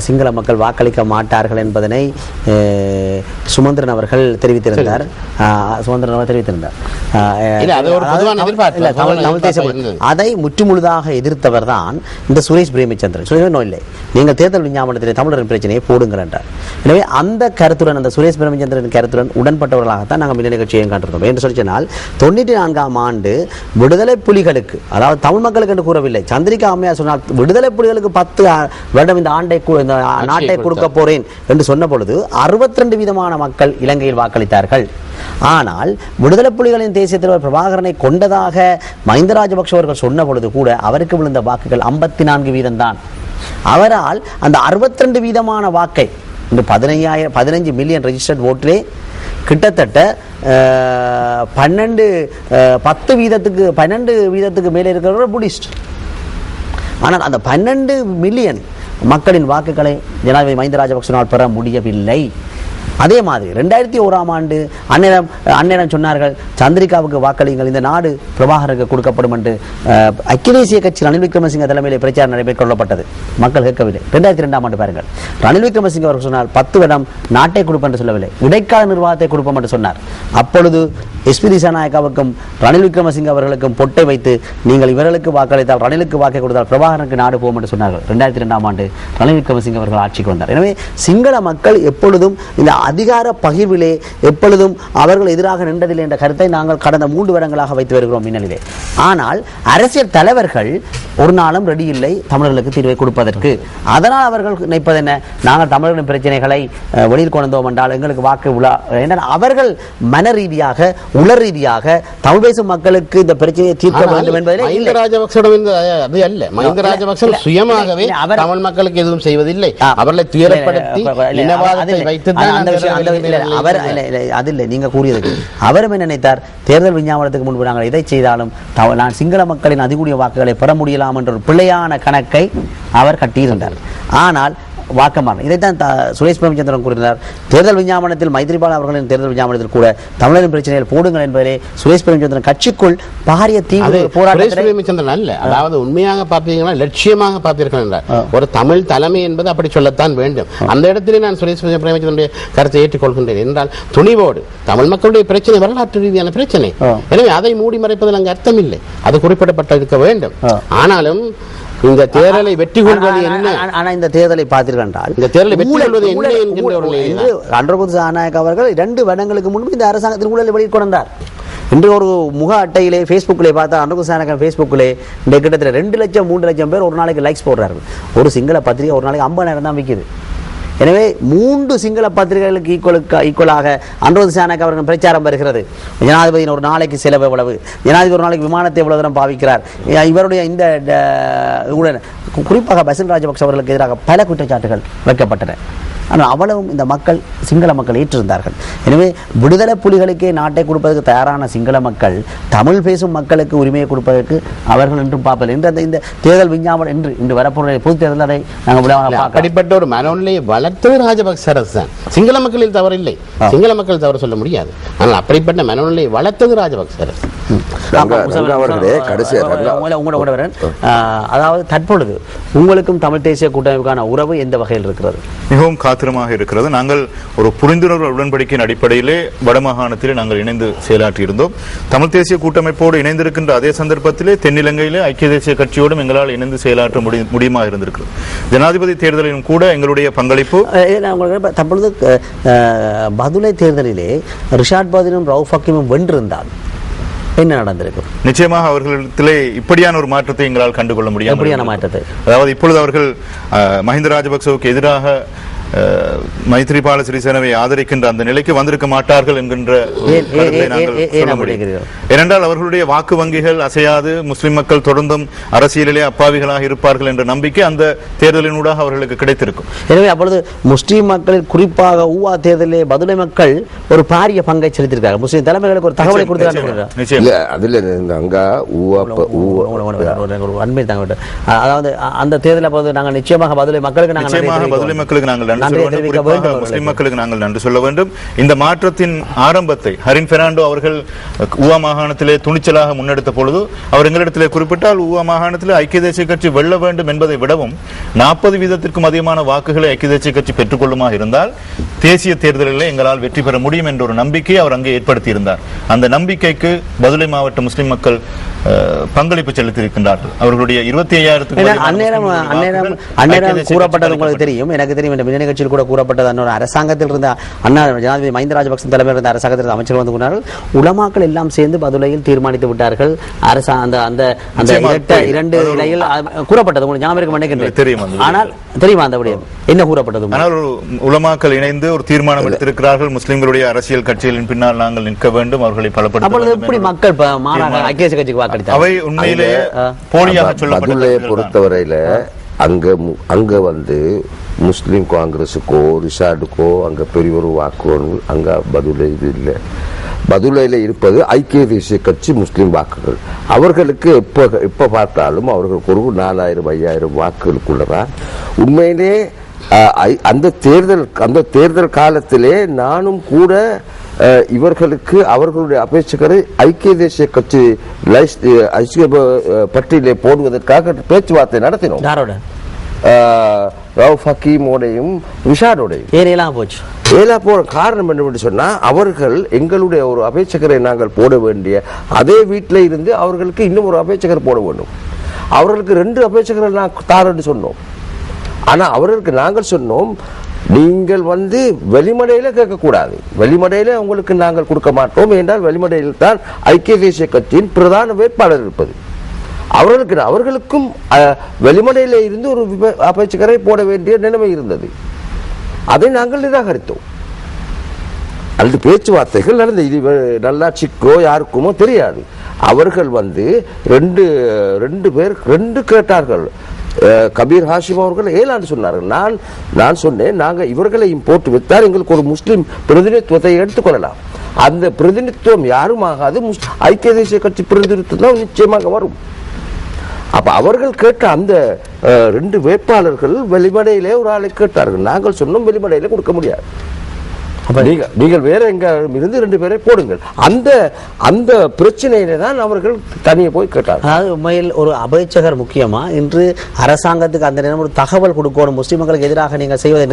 சிங்கள மக்கள் வாக்களிக்க மாட்டார்கள் என்பதனை சுமந்திரன் அவர்கள் தெரிவித்திருந்தார். அதை முற்றுமுழுதாக எதிர்த்தவர் தான் இந்த சுரேஷ் பிரேமச்சந்திரன். இல்லை, நீங்கள் தேர்தல் விஞ்ஞாபனத்தில் தமிழரின் பிரச்சனையை போடுங்கள் என்றார். எனவே அந்த கருத்துடன், அந்த சுரேஷ் பிரேமச்சந்திரன் கருத்துடன் உடன்பட்டவர்களாகத்தான் நாங்கள் மின்னணு கட்சியை காட்டிருக்கோம். என்று சொன்னால் 94ஆம் ஆண்டு விடுதலை புலிகளுக்கு, அதாவது தமிழ் மக்களுக்கு என்று கூறவில்லை, சந்திரிகா அம்மையார் சொன்னால் விடுதலை புலிகளுக்கு 10 வருடம் இந்த நாட்டை கொடுக்க போறேன் என்று சொன்ன பொழுது 62% மக்கள் இலங்கையில் வாக்களித்தார்கள். ஆனால் விடுதலை புலிகளின் தேசிய தலைவர் பிரபாகரனை கொண்டதாக மஹிந்த ராஜபக்ஷ அவர்கள் சொன்ன பொழுது கூட அவருக்கு விழுந்த வாக்குகள் 54% தான். அவரால் அந்த 62% வாக்கை இந்த 15 மில்லியன் ரெஜிஸ்டர்ட் ஓட்டிலே கிட்டத்தட்ட 12 வீதத்துக்கு மேலே இருக்கிற புடிஸ்ட். ஆனால் அந்த 12 மில்லியன் மக்களின் வாக்குகளை ஜனாதிபதி மஹிந்த ராஜபக்ஷனால் பெற முடியவில்லை. அதே மாதிரி 2001ஆம் ஆண்டு அந்நேரம் சொன்னார்கள், சந்திரிகாவுக்கு வாக்களியுங்கள், இந்த நாடு பிரபாகருக்கு கொடுக்கப்படும் என்று ஐக்கிய தேசிய கட்சி ரணில் விக்ரமசிங்க தலைமையில் பிரச்சாரம் நடைபெற்றுள்ளப்பட்டது. மக்கள் கேட்கவில்லை. 2002ஆம் ஆண்டு பாருங்கள், ரணில் விக்ரமசிங்க அவர்கள் சொன்னார் 10 வருடம் நாட்டை கொடுப்போம் என்று சொல்லவில்லை, இடைக்கால நிர்வாகத்தை கொடுப்போம் என்று சொன்னார். அப்பொழுது SP திசாநாயக்காவுக்கும் ரணில் விக்ரமசிங்க அவர்களுக்கும் பொட்டை வைத்து, நீங்கள் இவர்களுக்கு வாக்களித்தால், ரணிலுக்கு வாக்கை கொடுத்தால் பிரபாகரனுக்கு நாடு போகும் என்று சொன்னார்கள். 2002ஆம் ஆண்டு ரணில் விக்ரமசிங்க அவர்கள் ஆட்சிக்கு வந்தார். எனவே சிங்கள மக்கள் எப்பொழுதும் இந்த அதிகார பகிர்விலே எப்பொழுதும் அவர்கள் எதிராக நின்றதில்லை என்ற கருத்தை நாங்கள் கடந்த 3 வருடங்களாக வைத்து வருகிறோம் மின்னலிலே. ஆனால் அரசியல் தலைவர்கள் ஒரு நாளும் ரெடி இல்லை தமிழர்களுக்கு தீர்வை கொடுப்பதற்கு. அதனால் அவர்கள் நினைப்பது என்ன, நாங்கள் தமிழர்களின் பிரச்சனைகளை வெளியில் கொண்டோம் என்றால் எங்களுக்கு வாக்கு உலா. அவர்கள் மன ரீதியாக, உளர் ரீதியாக தமிழ் பேசும் மக்களுக்கு இந்த பிரச்சனையை தீர்க்க வேண்டும் என்பதை மஹிந்த ராஜபக்ஷவிடம் அது அல்ல. மஹிந்த ராஜபக்ஷ சுயமாகவே தமிழ் மக்களுக்கு எதுவும் செய்வதில்லை. அவர்களை துயரப்படுத்தி நீங்க கூறியது அவரும் என்ன நினைத்தார், தேர்தல் விஞ்ஞாபனத்துக்கு முன்பு நாங்கள் எதை செய்தாலும் நான் சிங்கள மக்களின் அதிகூடிய வாக்குகளை பெற முடியலாம் என்ற ஒரு பிள்ளையான கணக்கை அவர் கட்டியிருந்தார். ஆனால் வாக்கமான இதைத்தான் சுரேஷ் பிரேமச்சந்திரன் கூறினார். தேர்தல் விஞ்ஞாபனத்தில் மைத்ரிபால அவர்களின் தேர்தல் விஞ்ஞாபனத்தில் கூட தமிழரின் பிரச்சனைகள் போடுங்கள் என்பதிலே சுரேஷ் பிரேமச்சந்திரன் கட்சிக்குள் பாரிய தீவிர போராட்டம் அல்ல. அதாவது உண்மையாக பார்த்தீங்கன்னா லட்சியமாக பார்த்தீர்கள் என்றார் ஒரு தமிழ் தலைமை என்பது அப்படி சொல்லத்தான் வேண்டும். அந்த இடத்திலே நான் சுரேஷ் பிரேமச்சந்திரனுடைய கருத்தை ஏற்றுக்கொள்கின்றேன். என்றால் துணிவோடு தமிழ் மக்களுடைய பிரச்சனை வரலாற்று ரீதியான பிரச்சனை, எனவே அதை மூடி மறைப்பதில் அங்கு அர்த்தம் இல்லை, அது குறிப்பிடப்பட்டிருக்க வேண்டும். ஆனாலும் இந்த தேர்தலை வெற்றி கொள்வது என்ன? ஆனா இந்த தேர்தலை பார்த்தீர்கள் என்றால் இந்த தேர்தலை வெற்றி கொள்வது என்ன என்கின்ற அன்றகுது சாநாயக் அவர்கள் 2 வருடங்களுக்கு முன்பு இந்த அரசாங்கத்தின் ஊழலை வெளிக்கொண்டார். இன்று ஒரு முக அட்டையிலே ஃபேஸ்புக்கிலே பார்த்தா அன்றகுது சாநாயக் ஃபேஸ்புக்கிலே இந்த கிட்டத்தட்ட 2 லட்சம் 3 லட்சம் பேர் ஒரு நாளைக்கு லைக்ஸ் போடுறார்கள். ஒரு சிங்கள பத்திரிகை ஒரு நாளைக்கு 50,000 தான் விற்குது. எனவே 3 சிங்கள பத்திரிகைகளுக்கு ஈக்குவலாக அன்றகுது சாநாயக் அவர்கள் பிரச்சாரம் வருகிறது. ஜனாதிபதியின் ஒரு நாளைக்கு செலவு எவ்வளவு, ஜனாதிபதி ஒரு நாளைக்கு விமானத்தை எவ்வளவு தூரம் பாவிக்கிறார், இவருடைய இந்த குறிப்பாக பசில் ராஜபக்ஷ அவர்களுக்கு எதிராக பல குற்றச்சாட்டுகள் வைக்கப்பட்டன. ஆனால் அவ்வளவும் இந்த மக்கள் சிங்கள மக்கள் ஏற்றிருந்தார்கள். எனவே விடுதலை புலிகளுக்கே நாட்டை கொடுப்பதற்கு தயாரான சிங்கள மக்கள் தமிழ் பேசும் மக்களுக்கு உரிமையை கொடுப்பதற்கு அவர்கள் என்றும் பார்ப்பது என்று இந்த தேர்தல் விஞ்ஞாபனம் இன்று வரப்போற பொது தேர்தல் அதை நாங்கள் அப்படிப்பட்ட ஒரு மனநிலையை வளர்த்தது ராஜபக்ச அரசு தான். சிங்கள மக்களில் தவறில்லை, சிங்கள மக்கள் தவறு சொல்ல முடியாது. ஆனால் அப்படிப்பட்ட மனநிலையை வளர்த்தது ராஜபக்ச அரசு. அதாவது தற்பொழுது உங்களுக்கும் தமிழ் தேசிய கூட்டமைப்புக்கான உறவு எந்த வகையில் இருக்கிறது? மிகவும் காத்திரமாக இருக்கிறது. நாங்கள் ஒரு புரிந்துணர்வு உடன்படிக்கையின் அடிப்படையிலே வடமாகாணத்திலே நாங்கள் இணைந்து செயலாற்றியிருந்தோம். தமிழ் தேசிய கூட்டமைப்போடு இணைந்திருக்கின்ற அதே சந்தர்ப்பத்திலே தென்னிலங்கையிலே ஐக்கிய தேசிய கட்சியோடும் எங்களால் இணைந்து செயலாற்ற முடியுமாக இருந்திருக்கிறது. ஜனாதிபதி தேர்தலிலும் கூட எங்களுடைய பங்களிப்பு. தற்பொழுது பதுளை தேர்தலிலே ரிஷாட் பதிலும் ரவுஃப் ஹக்கீமும் வென்றிருந்தால் என்ன நடந்திருக்கும்? நிச்சயமாக அவர்களிடத்திலே இப்படியான ஒரு மாற்றத்தை எங்களால் கண்டுகொள்ள முடியாது. எப்படியான மாற்றத்தை? அதாவது இப்பொழுது அவர்கள் மஹிந்த ராஜபக்சவுக்கு எதிராக மைத்ரிபால சிறிசேனவை ஆதரிக்கின்ற அந்த நிலைக்கு வந்திருக்க மாட்டார்கள் என்கின்ற ஏனென்றால் அவர்களுடைய வாக்கு வங்கிகள் அசையாது, முஸ்லிம் மக்கள் தொடர்ந்தும் அரசியலிலே அப்பாவிகளாக இருப்பார்கள் என்ற நம்பிக்கை அந்த தேர்தலினூடாக அவர்களுக்கு கிடைத்திருக்கும். எனவே அப்பொழுது முஸ்லிம் மக்களில் குறிப்பாக ஊவா தேர்தலிலே பதுளை மக்கள் ஒரு பாரிய பங்கை செலுத்தியிருக்காங்க. முஸ்லிம் தலைமைகளுக்கு ஒரு தகவலை கொடுத்திருக்காங்க. அதாவது அந்த தேர்தலில் நாங்கள் நிச்சயமாக பதுளை மக்களுக்கு நாங்கள் முஸ்லிம் மக்களுக்கு நாங்கள் நன்றி சொல்ல வேண்டும். இந்த மாற்றத்தின் ஆரம்பத்தை ஹரின் பெர்னாண்டோ அவர்கள் ஊவா மாகாணத்திலே துணிச்சலாக முன்னெடுத்த பொழுது அவர் எங்களிடத்திலே குறிப்பிட்டால் ஊவா மாகாணத்திலே ஐக்கிய தேசிய கட்சி வெல்ல வேண்டும் என்பதை விடவும் 40% அதிகமான வாக்குகளை ஐக்கிய தேசிய கட்சி பெற்றுக்கொள்ளுமாக இருந்தால் தேசிய தேர்தலில் எங்களால் வெற்றி பெற முடியும் என்ற ஒரு நம்பிக்கையை அவர் அங்கே ஏற்படுத்தியிருந்தார். அந்த நம்பிக்கைக்கு பதுளை மாவட்ட முஸ்லிம் மக்கள் பங்களிப்பு செலுத்தியிருக்கின்றார்கள். அவர்களுடைய 25,000 கூறப்பட்டது உங்களுக்கு தெரியும், எனக்கு தெரியும். நிகழ்ச்சியில் கூட கூறப்பட்டது அன்னொரு அரசாங்கத்தில் இருந்த அண்ணா ஜனாதிபதி மஹிந்த ராஜபக்ச தலைமையில் இருந்த அரசாங்கத்தில் அமைச்சர் வந்து கொண்டார்கள். உலமாக்கள் எல்லாம் சேர்ந்து பதுளையில் தீர்மானித்து விட்டார்கள். அந்த இரண்டு நிலையில் கூறப்பட்டது உங்களுக்கு ஞாபகம் தெரியும். ஆனால் தெரியுமா அந்த விடயம் என்ன கூறப்பட்டது? ஆனால் ஒரு உலமாக்கள் இணைந்து ஒரு தீர்மானம் எடுத்திருக்கிறார்கள். முஸ்லிம்களுடைய அரசியல் கட்சிகளின் பின்னால் நாங்கள் நிற்க வேண்டும், அவர்களை பலப்படுத்த. எப்படி மக்கள் மாறாக ஐக்கிய தேசிய கட்சிக்கு வாக்களித்தார்? அவை உண்மையிலேயே போலியாக சொல்லப்பட்டது. பொறுத்தவரையில அங்க வந்து முஸ்லீம் காங்கிரஸுக்கோ ரிஷாடுக்கோ அங்க பெரிய ஒரு வாக்கு அங்க பதுளை இது இல்லை. பதுளையில இருப்பது ஐக்கிய தேசிய கட்சி முஸ்லீம் வாக்குகள். அவர்களுக்கு எப்ப பார்த்தாலும் அவர்களுக்கு ஒரு 4,000-5,000 வாக்குகளுக்குள்ளதான். உண்மையிலே அந்த தேர்தல் காலத்திலே நானும் கூட இவர்களுக்கு அவர்களுடைய அபேட்சகரை ஐக்கிய தேசிய கட்சி பட்டியலை போடுவதற்காக பேச்சுவார்த்தை நடத்தினோம். ரவுஃப் ஹக்கீமோடையும் ரிஷாடோடையும். ஏலா போற காரணம் என்னவென்று சொன்னா அவர்கள் எங்களுடைய ஒரு அபேட்சகரை நாங்கள் போட வேண்டிய அதே வீட்டில் இருந்து அவர்களுக்கு இன்னும் ஒரு அபேட்சகர் போட வேண்டும். அவர்களுக்கு 2 அபேட்சகர்கள் நான் தாரன்னு சொன்னோம். ஆனா அவர்களுக்கு நாங்கள் சொன்னோம், நீங்கள் வந்து வெளிமடையில கேட்கக்கூடாது, வெளிமடையில உங்களுக்கு நாங்கள் கொடுக்க மாட்டோம் என்றால் வெளிமடையில் தான் ஐக்கிய தேசிய கட்சியின் பிரதான வேட்பாளர் இருப்பது. அவர்களுக்கும் வெளிமடையில இருந்து ஒரு அபேட்சகரை போட வேண்டிய நிலைமை இருந்தது. அதை நாங்கள் நிராகரித்தோம். அல்லது பேச்சுவார்த்தைகள் நடந்த இது நல்லாட்சிக்கோ யாருக்குமோ தெரியாது. அவர்கள் வந்து 2 பேர் கேட்டார்கள். கபீர் ஹாஷிம் அவர்கள் ஏலாண்டு சொன்னார்கள். நான் சொன்னேன், நாங்க இவர்களையும் போட்டு வைத்தால் எங்களுக்கு ஒரு முஸ்லிம் பிரதிநிதித்துவத்தை எடுத்துக்கொள்ளலாம். அந்த பிரதிநிதித்துவம் யாரும் ஆகாது, ஐக்கிய தேசிய கட்சி பிரதிநிதித்துவம் நிச்சயமாக வரும். அப்ப அவர்கள் கேட்ட அந்த 2 வேட்பாளர்கள் வெளிமடையிலே ஒரு ஆளை கேட்டார்கள். நாங்கள் சொன்னோம் வெளிமடையிலே கொடுக்க முடியாது, நீங்கள் வேற எங்க இருந்து 2 பேரை போடுங்கள். அந்த பிரச்சனையில தான் அவர்கள் தனியே போய் கேட்டார். அதாவது உண்மையில் ஒரு அபேட்சகர் முக்கியமா இன்று அரசாங்கத்துக்கு அந்த நேரம் ஒரு தகவல் கொடுக்கணும், முஸ்லிம் மக்களுக்கு எதிராக நீங்கள் செய்வதை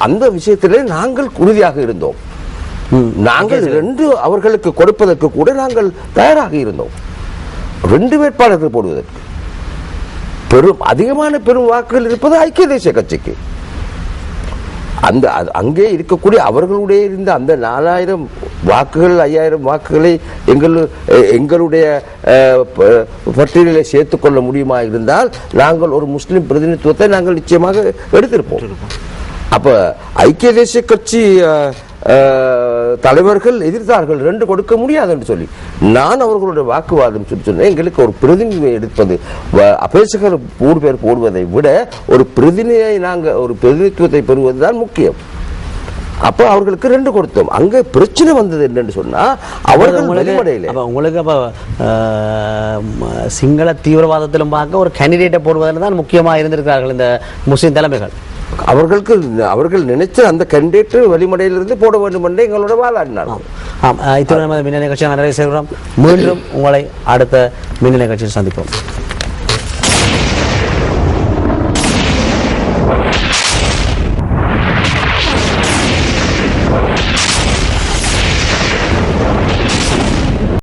அந்த விஷயத்திலே நாங்கள் உறுதியாக இருந்தோம். நாங்கள் 2 அவர்களுக்கு கொடுப்பதற்கு கூட நாங்கள் தயாராக இருந்தோம். 2 வேட்பாளர்கள் போடுவதற்கு அதிகமான பெரும் வாக்குகள் இருப்பது ஐக்கிய தேசிய கட்சிக்கு. அங்கே இருக்கக்கூடிய அவர்களுடைய இருந்த அந்த 4000 வாக்குகள் 5000 வாக்குகளை எங்களுடைய பட்டியலிலே சேர்த்துக் கொள்ள முடியுமா இருந்தால் நாங்கள் ஒரு முஸ்லிம் பிரதிநிதித்துவத்தை நாங்கள் நிச்சயமாக எடுத்திருப்போம். அப்ப ஐக்கிய தேசிய கட்சி தலைவர்கள் எதிர்த்தார்கள் 2 கொடுக்க முடியாது என்று சொல்லி. நான் அவர்களுடைய வாக்குவாதம் சொன்னேன், எங்களுக்கு ஒரு பிரதிநிதியை எடுப்பது அபேட்சகர் 3 பேர் போடுவதை விட ஒரு பிரதிநிதித்துவத்தை பெறுவதுதான் முக்கியம். அப்ப அவர்களுக்கு 2 கொடுத்தோம். அங்க பிரச்சனை வந்தது என்னன்னு சொன்னா அவர்கள் உங்களுக்கு அப்ப சிங்கள தீவிரவாதத்திலும் பார்க்க ஒரு கேண்டிடேட்டை போடுவதில் தான் முக்கியமாக இருந்திருக்கிறார்கள் இந்த முஸ்லிம் தலைமைகள். அவர்கள் நினைச்ச அந்த கேண்டிடேட் வெளிமடையிலிருந்து போட வேண்டும் என்று எங்களோட வாதாடினார்கள். இத்துடன் மின்னணு நிகழ்ச்சியாக நிறைவு செய்கிறோம். மீண்டும் உங்களை அடுத்த மின்னணு நிகழ்ச்சியில் சந்திப்போம்.